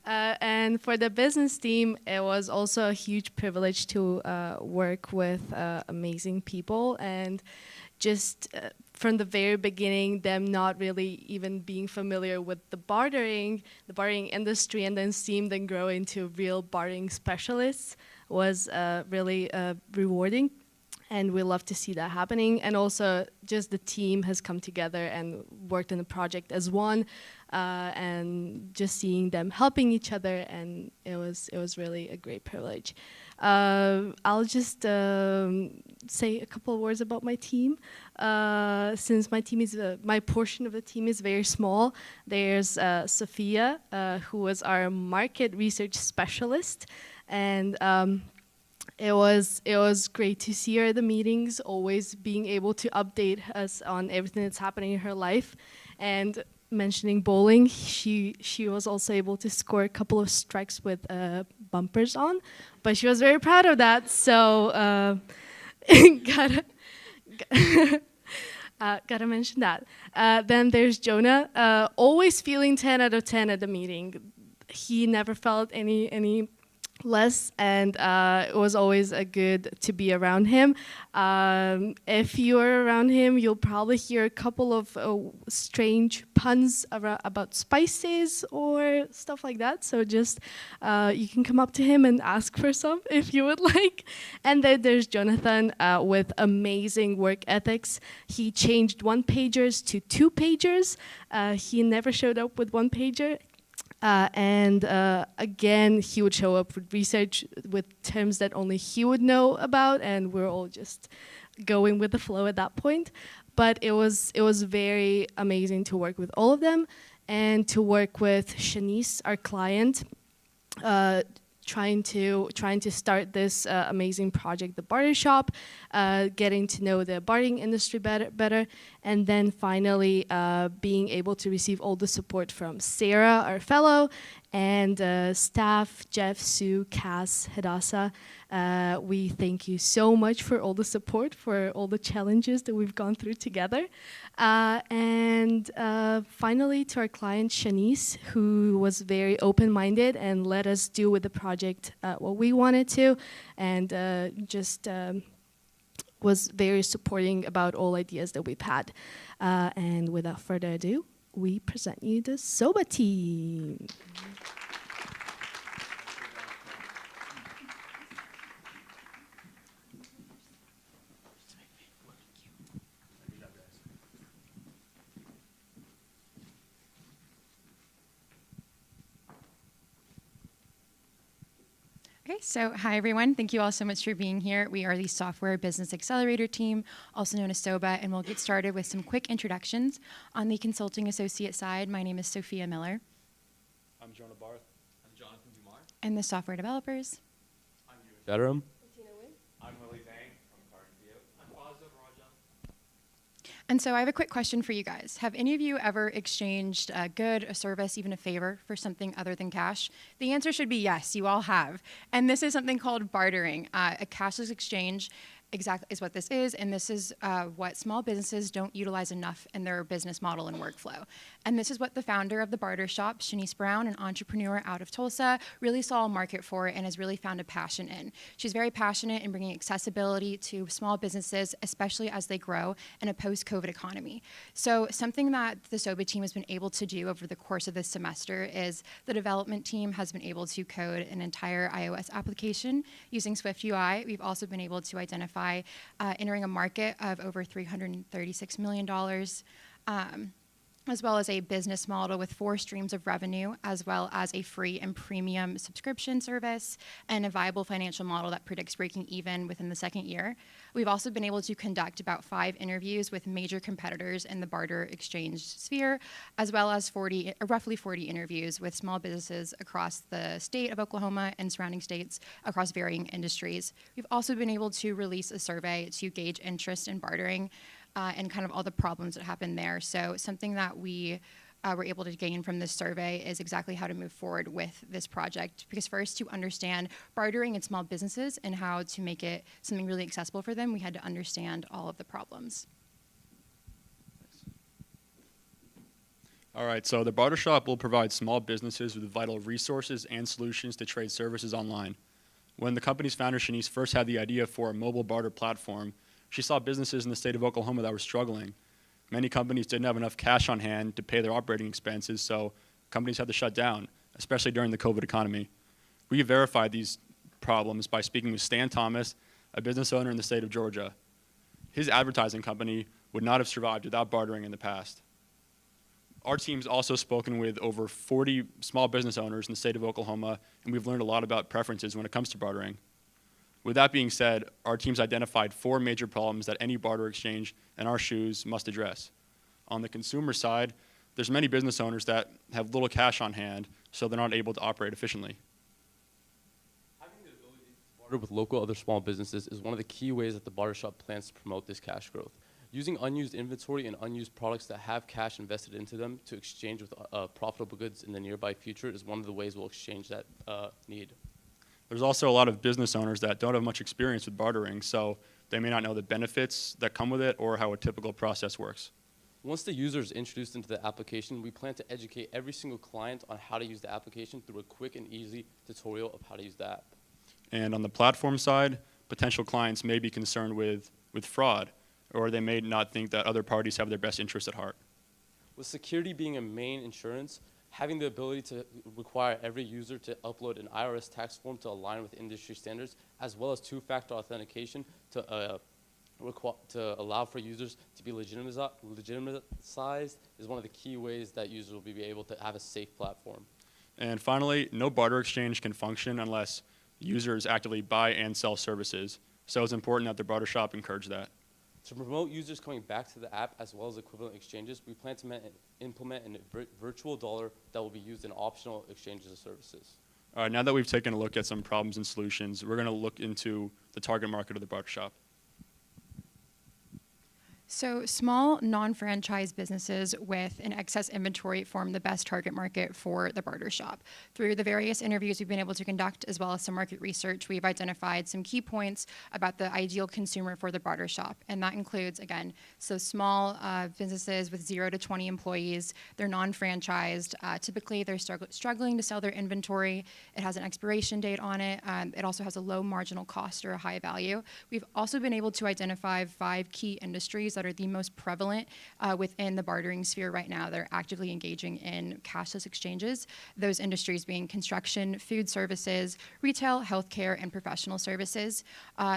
And for the business team, it was also a huge privilege to work with amazing people, and just from the very beginning, them not really even being familiar with the bartering industry, and then seeing them grow into real bartering specialists was really rewarding. And we love to see that happening. And also, just the team has come together and worked on the project as one, and just seeing them helping each other, and it was really a great privilege. I'll just say a couple of words about my team. Since my team is my portion of the team is very small, there's Sophia, who was our market research specialist, and it was great to see her at the meetings, always being able to update us on everything that's happening in her life. And mentioning bowling, she was also able to score a couple of strikes with bumpers on, but she was very proud of that. So gotta mention that. Then there's Jonah, always feeling 10 out of 10 at the meeting. He never felt any less, and it was always a good to be around him. If you're around him, you'll probably hear a couple of strange puns about spices or stuff like that. So just you can come up to him and ask for some if you would like. And then there's Jonathan with amazing work ethics. He changed one-pagers to two-pagers. He never showed up with one-pager. Again, he would show up with research with terms that only he would know about, and we're all just going with the flow at that point. But it was very amazing to work with all of them, and to work with Shanice, our client, trying to start this amazing project, the barter shop, getting to know the bartering industry better, and then finally being able to receive all the support from Sarah, our fellow, and staff, Jeff, Sue, Cass, Hadassah. We thank you so much for all the support, for all the challenges that we've gone through together. And finally, to our client, Shanice, who was very open-minded and let us do with the project what we wanted to, and just was very supporting about all ideas that we've had. And without further ado, we present you the SOBA team. Okay, so hi everyone. Thank you all so much for being here. We are the Software Business Accelerator team, also known as SOBA, and we'll get started with some quick introductions. On the consulting associate side, my name is Sophia Miller. I'm Jonah Barth. I'm Jonathan Dumar. And the software developers. I'm Veterum. I'm Willie Zhang from Carnegie. I'm Fazil Rajan. And so I have a quick question for you guys. Have any of you ever exchanged a good, a service, even a favor for something other than cash? The answer should be yes, you all have. And this is something called bartering. A cashless exchange exactly is what this is, and this is what small businesses don't utilize enough in their business model and workflow. And this is what the founder of the Barter Shop, Shanice Brown, an entrepreneur out of Tulsa, really saw a market for and has really found a passion in. She's very passionate in bringing accessibility to small businesses, especially as they grow in a post-COVID economy. So something that the SOBA team has been able to do over the course of this semester is the development team has been able to code an entire iOS application using Swift UI. We've also been able to identify entering a market of over $336 million, as well as a business model with 4 streams of revenue, as well as a free and premium subscription service, and a viable financial model that predicts breaking even within the 2nd year. We've also been able to conduct about 5 interviews with major competitors in the barter exchange sphere, as well as roughly 40 interviews with small businesses across the state of Oklahoma and surrounding states across varying industries. We've also been able to release a survey to gauge interest in bartering and kind of all the problems that happen there. So something that we were able to gain from this survey is exactly how to move forward with this project. Because first, to understand bartering in small businesses and how to make it something really accessible for them, we had to understand all of the problems. All right, so the Barter Shop will provide small businesses with vital resources and solutions to trade services online. When the company's founder, Shanice, first had the idea for a mobile barter platform, she saw businesses in the state of Oklahoma that were struggling. Many companies didn't have enough cash on hand to pay their operating expenses, so companies had to shut down, especially during the COVID economy. We verified these problems by speaking with Stan Thomas, a business owner in the state of Georgia. His advertising company would not have survived without bartering in the past. Our team's also spoken with over 40 small business owners in the state of Oklahoma, and we've learned a lot about preferences when it comes to bartering. With that being said, our team's identified 4 major problems that any barter exchange in our shoes must address. On the consumer side, there's many business owners that have little cash on hand, so they're not able to operate efficiently. Having the ability to barter with local other small businesses is one of the key ways that the barter shop plans to promote this cash growth. Using unused inventory and unused products that have cash invested into them to exchange with profitable goods in the nearby future is one of the ways we'll exchange that need. There's also a lot of business owners that don't have much experience with bartering, so they may not know the benefits that come with it or how a typical process works. Once the user is introduced into the application, we plan to educate every single client on how to use the application through a quick and easy tutorial of how to use the app. And on the platform side, potential clients may be concerned with fraud, or they may not think that other parties have their best interests at heart. With security being a main insurance, having the ability to require every user to upload an IRS tax form to align with industry standards, as well as two-factor authentication to allow for users to be legitimized is one of the key ways that users will be able to have a safe platform. And finally, no barter exchange can function unless users actively buy and sell services. So it's important that the barter shop encourage that. To promote users coming back to the app as well as equivalent exchanges, we plan to implement a virtual dollar that will be used in optional exchanges of services. All right, now that we've taken a look at some problems and solutions, we're going to look into the target market of the barter shop. So small non-franchise businesses with an excess inventory form the best target market for the barter shop. Through the various interviews we've been able to conduct, as well as some market research, we've identified some key points about the ideal consumer for the barter shop. And that includes, again, so small businesses with 0 to 20 employees. They're non-franchised. Typically, they're struggling to sell their inventory. It has an expiration date on it. It also has a low marginal cost or a high value. We've also been able to identify 5 key industries that are the most prevalent within the bartering sphere right now. They're actively engaging in cashless exchanges. Those industries being construction, food services, retail, healthcare, and professional services.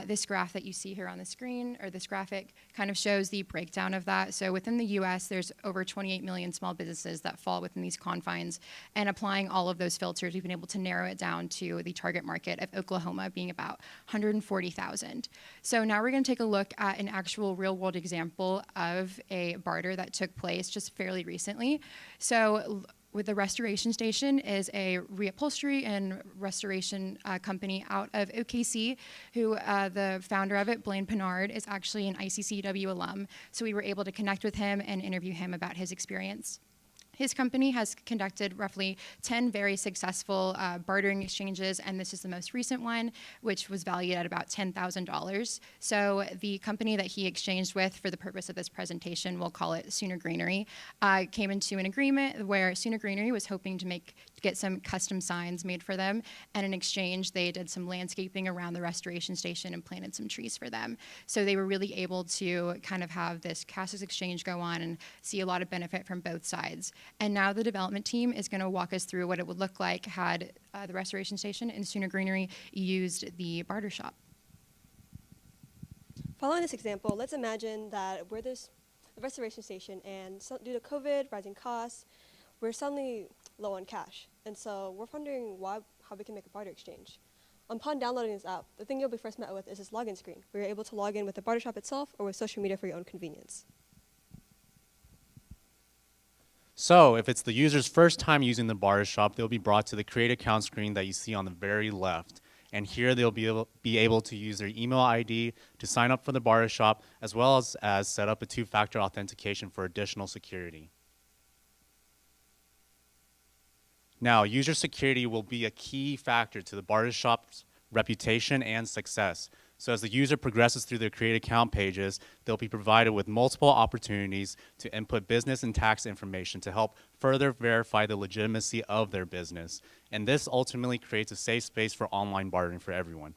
This graph that you see here on the screen, or this graphic, kind of shows the breakdown of that. So within the US, there's over 28 million small businesses that fall within these confines. And applying all of those filters, we've been able to narrow it down to the target market of Oklahoma being about 140,000. So now we're going to take a look at an actual real-world example of a barter that took place just fairly recently. So with the Restoration Station is a reupholstery and restoration company out of OKC, who the founder of it, Blaine Pinard, is actually an I-CCEW alum. So we were able to connect with him and interview him about his experience. His company has conducted roughly 10 very successful bartering exchanges, and this is the most recent one, which was valued at about $10,000. So the company that he exchanged with, for the purpose of this presentation, we'll call it Sooner Greenery, came into an agreement where Sooner Greenery was hoping to get some custom signs made for them, and in exchange, they did some landscaping around the restoration station and planted some trees for them. So they were really able to kind of have this cashless exchange go on and see a lot of benefit from both sides. And now the development team is going to walk us through what it would look like had the restoration station and Sooner Greenery used the barter shop. Following this example, let's imagine that we're the restoration station, and due to COVID, rising costs, we're suddenly low on cash. And so we're wondering how we can make a barter exchange. Upon downloading this app, the thing you'll be first met with is this login screen, where you're able to log in with the barter shop itself or with social media for your own convenience. So if it's the user's first time using the barter shop, they'll be brought to the create account screen that you see on the very left. And here they'll be able to use their email ID to sign up for the barter shop, as well as set up a two-factor authentication for additional security. Now, user security will be a key factor to the barter shop's reputation and success. So as the user progresses through their create account pages, they'll be provided with multiple opportunities to input business and tax information to help further verify the legitimacy of their business. And this ultimately creates a safe space for online bartering for everyone.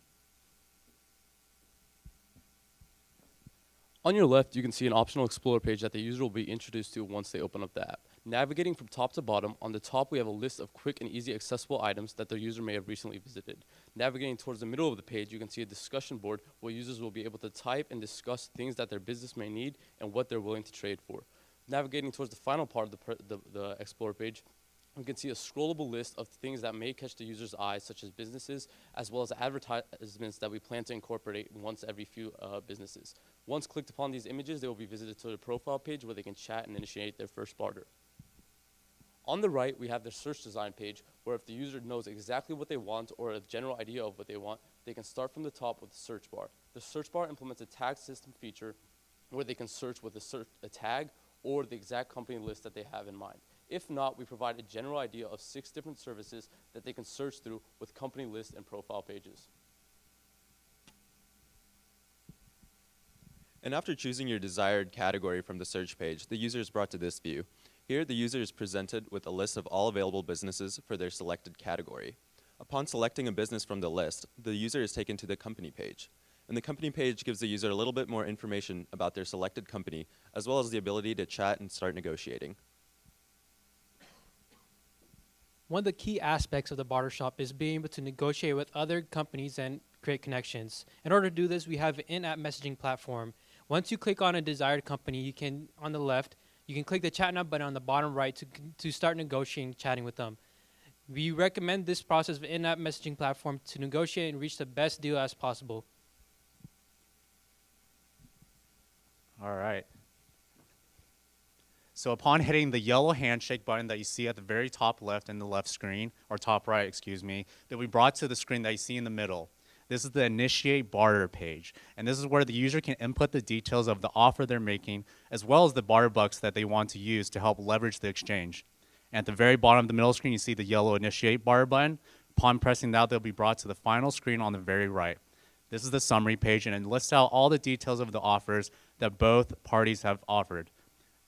On your left, you can see an optional Explorer page that the user will be introduced to once they open up the app. Navigating from top to bottom, on the top we have a list of quick and easy accessible items that the user may have recently visited. Navigating towards the middle of the page, you can see a discussion board where users will be able to type and discuss things that their business may need and what they're willing to trade for. Navigating towards the final part of the Explorer page, you can see a scrollable list of things that may catch the user's eyes, such as businesses, as well as advertisements that we plan to incorporate once every few businesses. Once clicked upon these images, they will be visited to the profile page where they can chat and initiate their first barter. On the right, we have the search design page, where if the user knows exactly what they want or a general idea of what they want, they can start from the top with the search bar. The search bar implements a tag system feature where they can search with a tag or the exact company list that they have in mind. If not, we provide a general idea of 6 different services that they can search through with company list and profile pages. And after choosing your desired category from the search page, the user is brought to this view. Here, the user is presented with a list of all available businesses for their selected category. Upon selecting a business from the list, the user is taken to the company page. And the company page gives the user a little bit more information about their selected company, as well as the ability to chat and start negotiating. One of the key aspects of the barter shop is being able to negotiate with other companies and create connections. In order to do this, we have an in-app messaging platform. Once you click on a desired company, you can, on the left, you can click the chat now button on the bottom right to start negotiating, chatting with them. We recommend this process of in-app messaging platform to negotiate and reach the best deal as possible. All right. So upon hitting the yellow handshake button that you see at the very top left in the left screen, or top right, excuse me, they'll be brought to the screen that you see in the middle. This is the Initiate Barter page, and this is where the user can input the details of the offer they're making, as well as the barter bucks that they want to use to help leverage the exchange. And at the very bottom of the middle screen, you see the yellow Initiate Barter button. Upon pressing that, they'll be brought to the final screen on the very right. This is the summary page, and it lists out all the details of the offers that both parties have offered.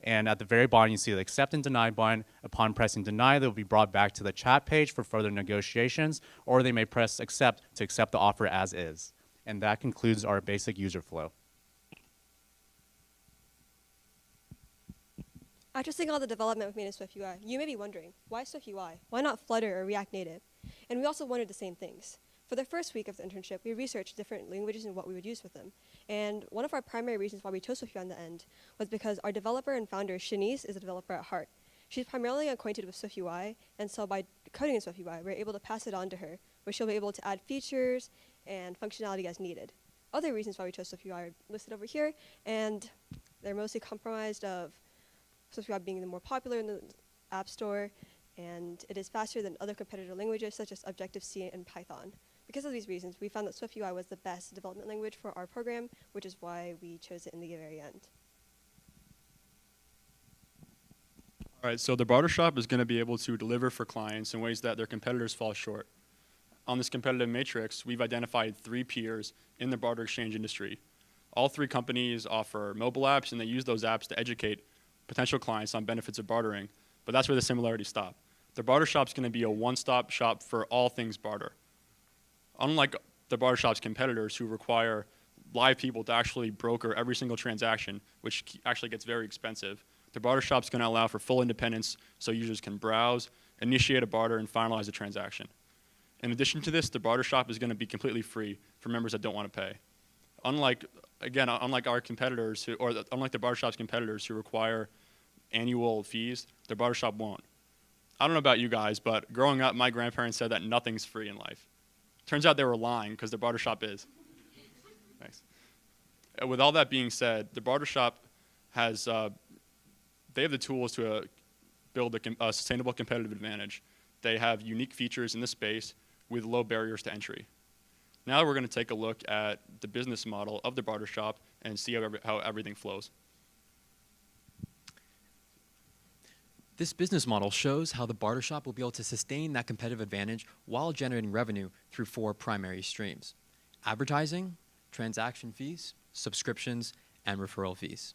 And at the very bottom, you see the accept and deny button. Upon pressing deny, they'll be brought back to the chat page for further negotiations, or they may press accept to accept the offer as is. And that concludes our basic user flow. After seeing all the development we've made in SwiftUI, you may be wondering, why SwiftUI? Why not Flutter or React Native? And we also wondered the same things. For the first week of the internship, we researched different languages and what we would use with them. And one of our primary reasons why we chose SwiftUI in the end was because our developer and founder, Shanice, is a developer at heart. She's primarily acquainted with SwiftUI, and so by coding in SwiftUI, we're able to pass it on to her, where she'll be able to add features and functionality as needed. Other reasons why we chose SwiftUI are listed over here, and they're mostly comprised of SwiftUI being the more popular in the App Store, and it is faster than other competitor languages such as Objective-C and Python. Because of these reasons, we found that SwiftUI was the best development language for our program, which is why we chose it in the very end. All right, so the barter shop is going to be able to deliver for clients in ways that their competitors fall short. On this competitive matrix, we've identified 3 peers in the barter exchange industry. All 3 companies offer mobile apps, and they use those apps to educate potential clients on benefits of bartering, but that's where the similarities stop. The barter shop's going to be a one-stop shop for all things barter. Unlike the barter shop's competitors who require live people to actually broker every single transaction, which actually gets very expensive, the barter shop's going to allow for full independence so users can browse, initiate a barter, and finalize a transaction. In addition to this, the barter shop is going to be completely free for members that don't want to pay. Unlike our competitors, unlike the barter shop's competitors who require annual fees, the barter shop won't. I don't know about you guys, but growing up, my grandparents said that nothing's free in life. Turns out they were lying because the barter shop is. Thanks. With all that being said, the barter shop has, they have the tools to build a sustainable competitive advantage. They have unique features in the space with low barriers to entry. Now we're going to take a look at the business model of the barter shop and see how everything flows. This business model shows how the barter shop will be able to sustain that competitive advantage while generating revenue through 4 primary streams: advertising, transaction fees, subscriptions, and referral fees.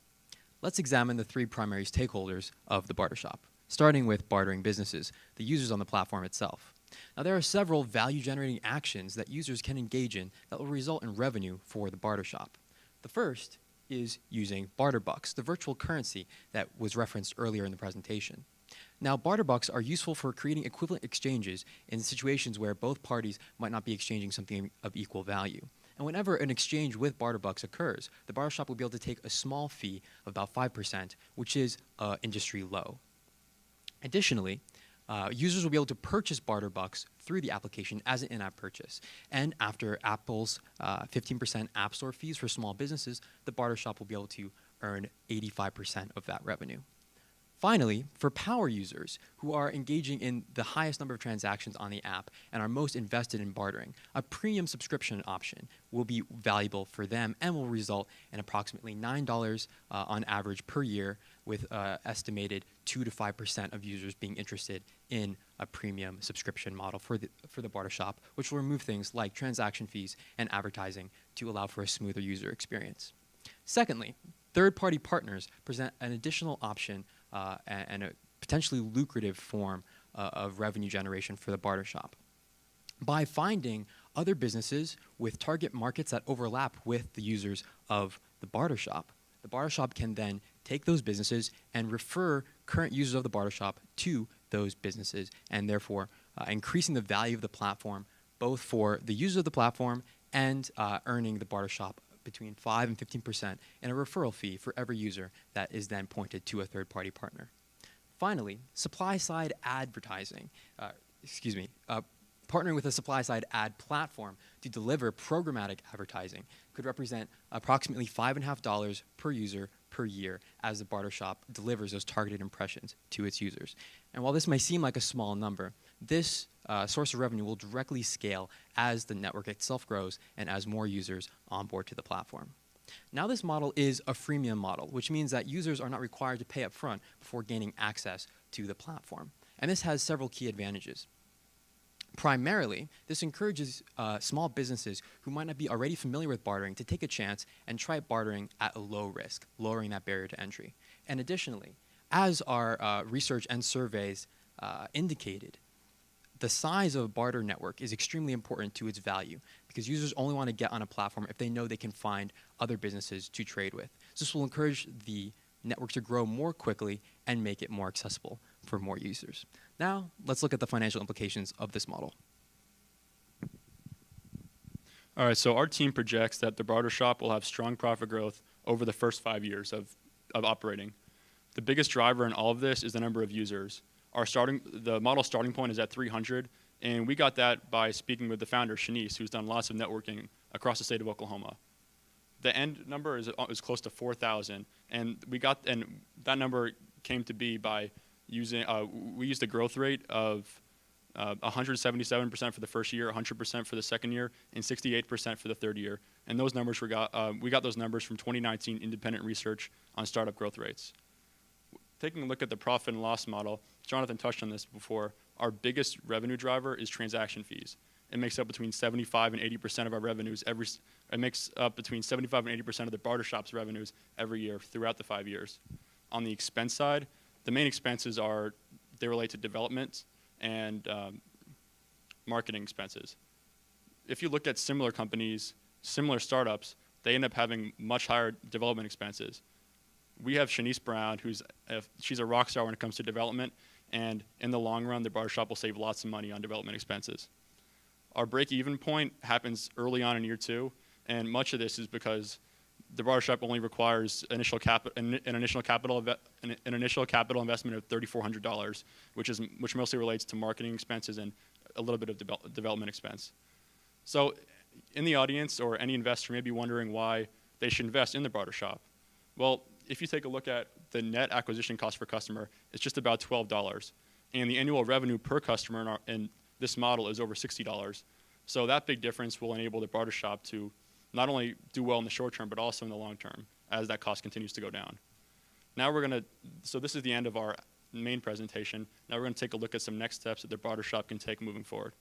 Let's examine the 3 primary stakeholders of the barter shop, starting with bartering businesses, the users on the platform itself. Now, there are several value-generating actions that users can engage in that will result in revenue for the barter shop. The first is using barter bucks, the virtual currency that was referenced earlier in the presentation. Now, barter bucks are useful for creating equivalent exchanges in situations where both parties might not be exchanging something of equal value. And whenever an exchange with barter bucks occurs, the barter shop will be able to take a small fee of about 5%, which is industry low. Additionally, users will be able to purchase barter bucks through the application as an in-app purchase. And after Apple's 15% App Store fees for small businesses, the barter shop will be able to earn 85% of that revenue. Finally, for power users who are engaging in the highest number of transactions on the app and are most invested in bartering, a premium subscription option will be valuable for them and will result in approximately $9 on average per year, with estimated 2 to 5% of users being interested in a premium subscription model for the barter shop, which will remove things like transaction fees and advertising to allow for a smoother user experience. Secondly, third-party partners present an additional option and a potentially lucrative form of revenue generation for the barter shop. By finding other businesses with target markets that overlap with the users of the barter shop can then take those businesses and refer current users of the barter shop to those businesses, and therefore increasing the value of the platform both for the users of the platform and earning the barter shop between 5 and 15% in a referral fee for every user that is then pointed to a third-party partner. Finally, supply-side advertising, partnering with a supply-side ad platform to deliver programmatic advertising could represent approximately $5.50 per user per year as the barter shop delivers those targeted impressions to its users. And while this may seem like a small number, this source of revenue will directly scale as the network itself grows and as more users onboard to the platform. Now this model is a freemium model, which means that users are not required to pay up front before gaining access to the platform. And this has several key advantages. Primarily, this encourages small businesses who might not be already familiar with bartering to take a chance and try bartering at a low risk, lowering that barrier to entry. And additionally, as our research and surveys indicated, the size of a barter network is extremely important to its value because users only want to get on a platform if they know they can find other businesses to trade with. So this will encourage the network to grow more quickly and make it more accessible for more users. Now, let's look at the financial implications of this model. All right, so our team projects that the barter shop will have strong profit growth over the first 5 years of operating. The biggest driver in all of this is the number of users. The model starting point is at 300, and we got that by speaking with the founder, Shanice, who's done lots of networking across the state of Oklahoma. The end number is close to 4,000, and that number came to be by using we used a growth rate of 177% for the first year, 100% for the second year, and 68% for the third year. And those numbers we got those numbers from 2019 independent research on startup growth rates. Taking a look at the profit and loss model, Jonathan touched on this before. Our biggest revenue driver is transaction fees. It makes up between 75 and 80% of our revenues it makes up between 75 and 80% of the barter shop's revenues every year throughout the 5 years. On the expense side, the main expenses they relate to development and marketing expenses. If you look at similar companies, similar startups, they end up having much higher development expenses. We have Shanice Brown, she's a rock star when it comes to development, and in the long run, the barter shop will save lots of money on development expenses. Our break-even point happens early on in year 2, and much of this is because the barter shop only requires an initial capital investment of $3,400, which mostly relates to marketing expenses and a little bit of development expense. So, in the audience or any investor may be wondering why they should invest in the barter shop. Well, if you take a look at the net acquisition cost per customer, it's just about $12, and the annual revenue per customer in this model is over $60. So that big difference will enable the barter shop to not only do well in the short term, but also in the long term as that cost continues to go down. Now so this is the end of our main presentation. Now we're going to take a look at some next steps that the barter shop can take moving forward.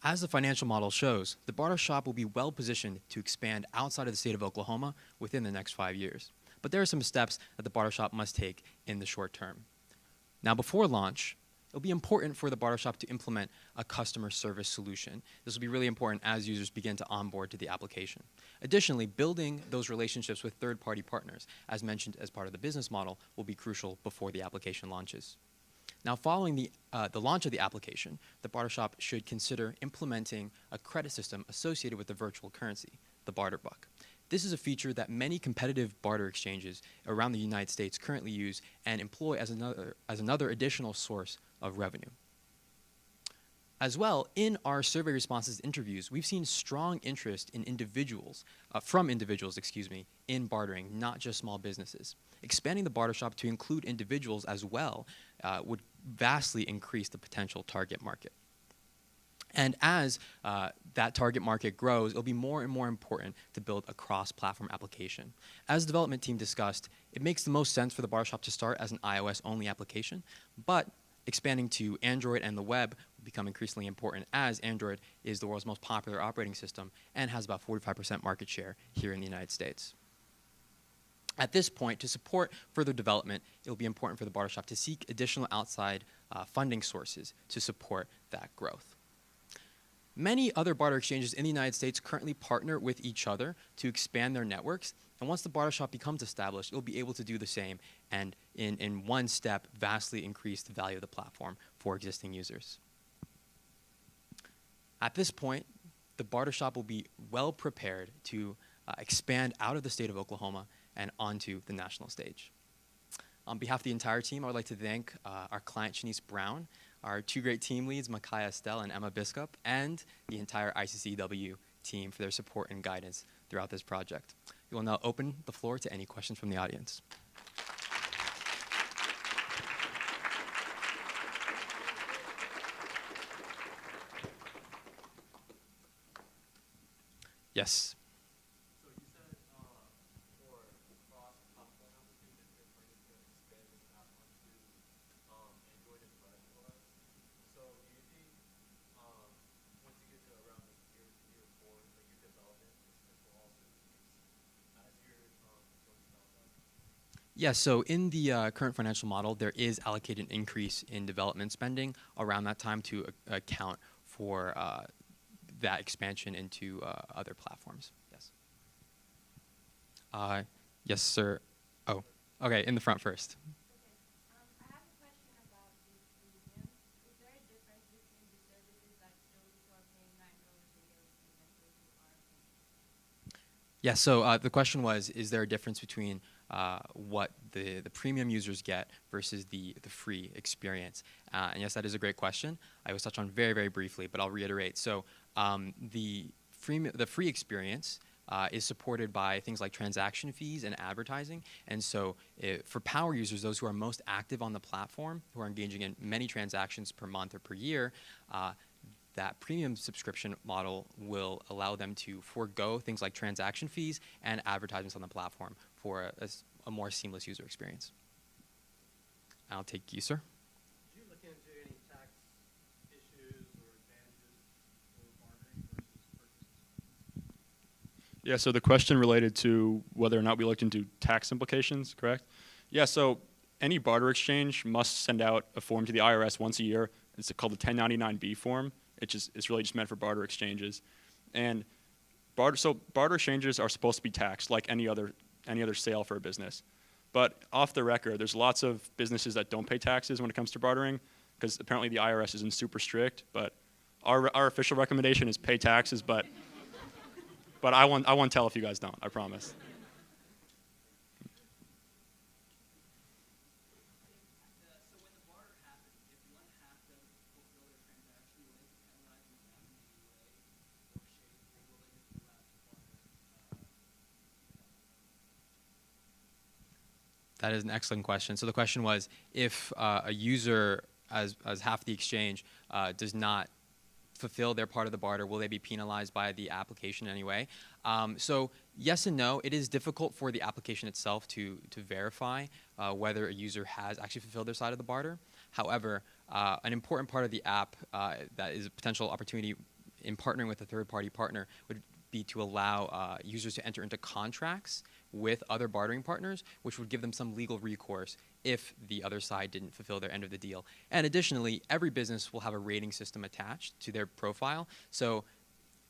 As the financial model shows, the barter shop will be well positioned to expand outside of the state of Oklahoma within the next 5 years. But there are some steps that the barter shop must take in the short term. Now, before launch, it'll be important for the barter shop to implement a customer service solution. This will be really important as users begin to onboard to the application. Additionally, building those relationships with third-party partners, as mentioned as part of the business model, will be crucial before the application launches. Now, following the launch of the application, the barter shop should consider implementing a credit system associated with the virtual currency, the barter buck. This is a feature that many competitive barter exchanges around the United States currently use and employ as another additional source of revenue. As well, in our survey responses interviews, we've seen strong interest in from individuals, in bartering, not just small businesses. Expanding the barter shop to include individuals as well would vastly increase the potential target market. And as that target market grows, it'll be more and more important to build a cross-platform application. As the development team discussed, it makes the most sense for the barter shop to start as an iOS-only application, but expanding to Android and the web will become increasingly important as Android is the world's most popular operating system and has about 45% market share here in the United States. At this point, to support further development, it will be important for the barter shop to seek additional outside funding sources to support that growth. Many other barter exchanges in the United States currently partner with each other to expand their networks, and once the barter shop becomes established, it will be able to do the same and in one step vastly increase the value of the platform for existing users. At this point, the barter shop will be well prepared to expand out of the state of Oklahoma and onto the national stage. On behalf of the entire team, I would like to thank our client, Shanice Brown, our two great team leads, Micaiah Estelle and Emma Biskup, and the entire I-CCEW team for their support and guidance throughout this project. We will now open the floor to any questions from the audience. Yes. Yes, so in the current financial model, there is allocated an increase in development spending around that time to account for that expansion into other platforms. Yes. Yes, sir. Oh, okay, in the front first. Yeah, so the question was, is there a difference between what the premium users get versus the free experience? And yes, that is a great question. I was touched on very, very briefly, but I'll reiterate. So the free experience is supported by things like transaction fees and advertising. And so for power users, those who are most active on the platform, who are engaging in many transactions per month or per year, that premium subscription model will allow them to forego things like transaction fees and advertisements on the platform for a more seamless user experience. I'll take you, sir. Did you look into any tax issues or advantages for bartering versus purchases? Yeah, so the question related to whether or not we looked into tax implications, correct? Yeah, so any barter exchange must send out a form to the IRS once a year. It's called the 1099-B form. It's really just meant for barter exchanges. And barter exchanges are supposed to be taxed like any other sale for a business. But off the record, there's lots of businesses that don't pay taxes when it comes to bartering because apparently the IRS isn't super strict. But our official recommendation is pay taxes, but I won't tell if you guys don't, I promise. That is an excellent question. So the question was, if a user, as half the exchange, does not fulfill their part of the barter, will they be penalized by the application in any way? So yes and no. It is difficult for the application itself to verify whether a user has actually fulfilled their side of the barter. However, an important part of the app that is a potential opportunity in partnering with a third-party partner would be to allow users to enter into contracts with other bartering partners, which would give them some legal recourse if the other side didn't fulfill their end of the deal. And additionally, every business will have a rating system attached to their profile. So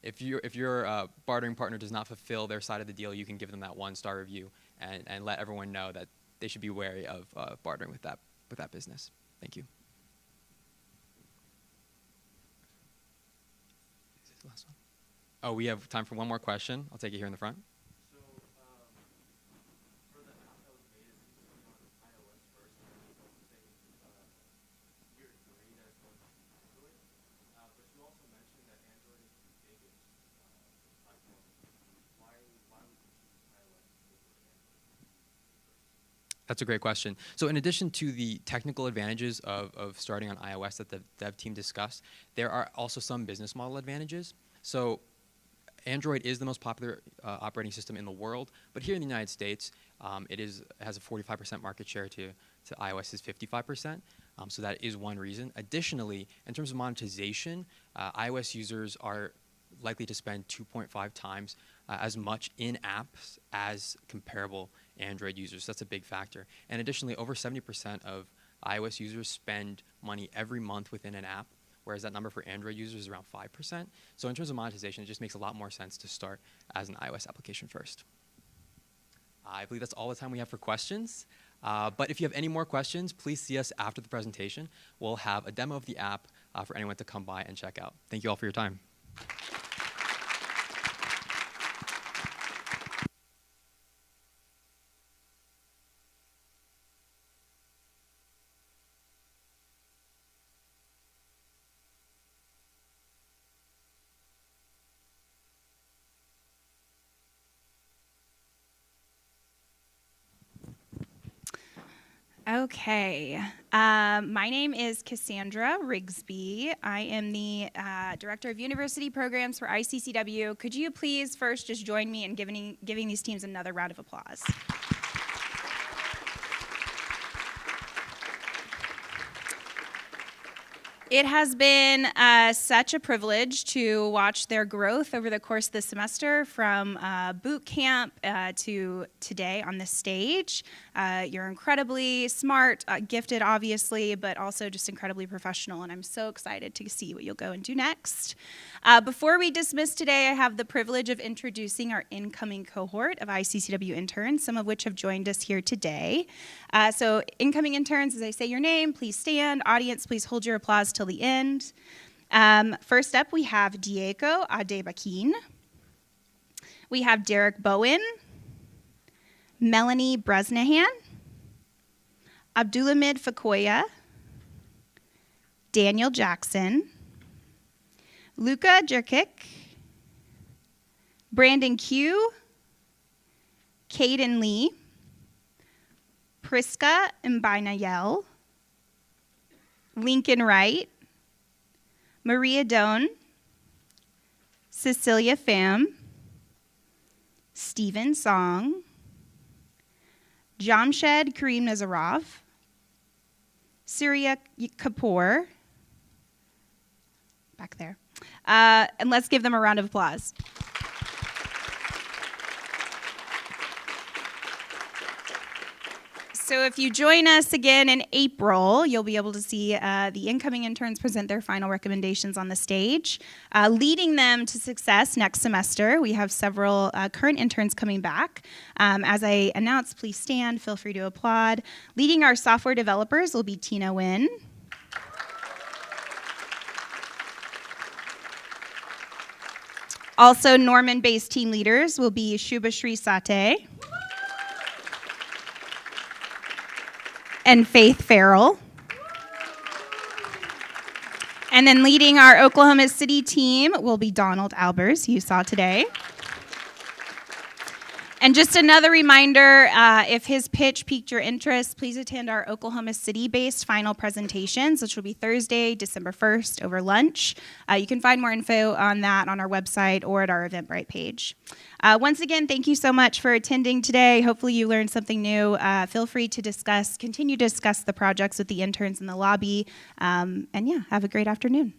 if your bartering partner does not fulfill their side of the deal, you can give them that 1-star review and let everyone know that they should be wary of bartering with that business. Thank you. Is this the last one? Oh, we have time for one more question. I'll take it here in the front. That's a great question. So in addition to the technical advantages of starting on iOS that the dev team discussed, there are also some business model advantages. So Android is the most popular operating system in the world, but here in the United States, it has a 45% market share to iOS is 55%. So that is one reason. Additionally, in terms of monetization, iOS users are likely to spend 2.5 times as much in apps as comparable Android users. That's a big factor. And additionally, over 70% of iOS users spend money every month within an app, whereas that number for Android users is around 5%. So in terms of monetization, it just makes a lot more sense to start as an iOS application first. I believe that's all the time we have for questions. But if you have any more questions, please see us after the presentation. We'll have a demo of the app for anyone to come by and check out. Thank you all for your time. Okay, my name is Cassandra Rigsby. I am the Director of University Programs for I-CCEW. Could you please first just join me in giving these teams another round of applause? It has been such a privilege to watch their growth over the course of the semester, from boot camp to today on the stage. You're incredibly smart, gifted obviously, but also just incredibly professional, and I'm so excited to see what you'll go and do next. Before we dismiss today, I have the privilege of introducing our incoming cohort of I-CCEW interns, some of which have joined us here today. So incoming interns, as I say your name, please stand. Audience, please hold your applause till the end. First up, we have Diego Adebakin. We have Derek Bowen, Melanie Bresnahan, Abdulhamid Fakoya, Daniel Jackson, Luca Jerkic, Brandon Q, Caden Lee, Priska Mbinayel, Lincoln Wright, Maria Doan, Cecilia Pham, Stephen Song, Jamshed Kareem Nazarov, Surya Kapoor, back there, and let's give them a round of applause. So if you join us again in April, you'll be able to see the incoming interns present their final recommendations on the stage. Leading them to success next semester, we have several current interns coming back. As I announced, please stand, feel free to applaud. Leading our software developers will be Tina Nguyen. Also, Norman-based team leaders will be Shubhashri Sate and Faith Farrell. And then leading our Oklahoma City team will be Donald Albers, who you saw today. And just another reminder, if his pitch piqued your interest, please attend our Oklahoma City-based final presentations, which will be Thursday, December 1st, over lunch. You can find more info on that on our website or at our Eventbrite page. Once again, thank you so much for attending today. Hopefully you learned something new. Feel free to continue to discuss the projects with the interns in the lobby. And yeah, have a great afternoon.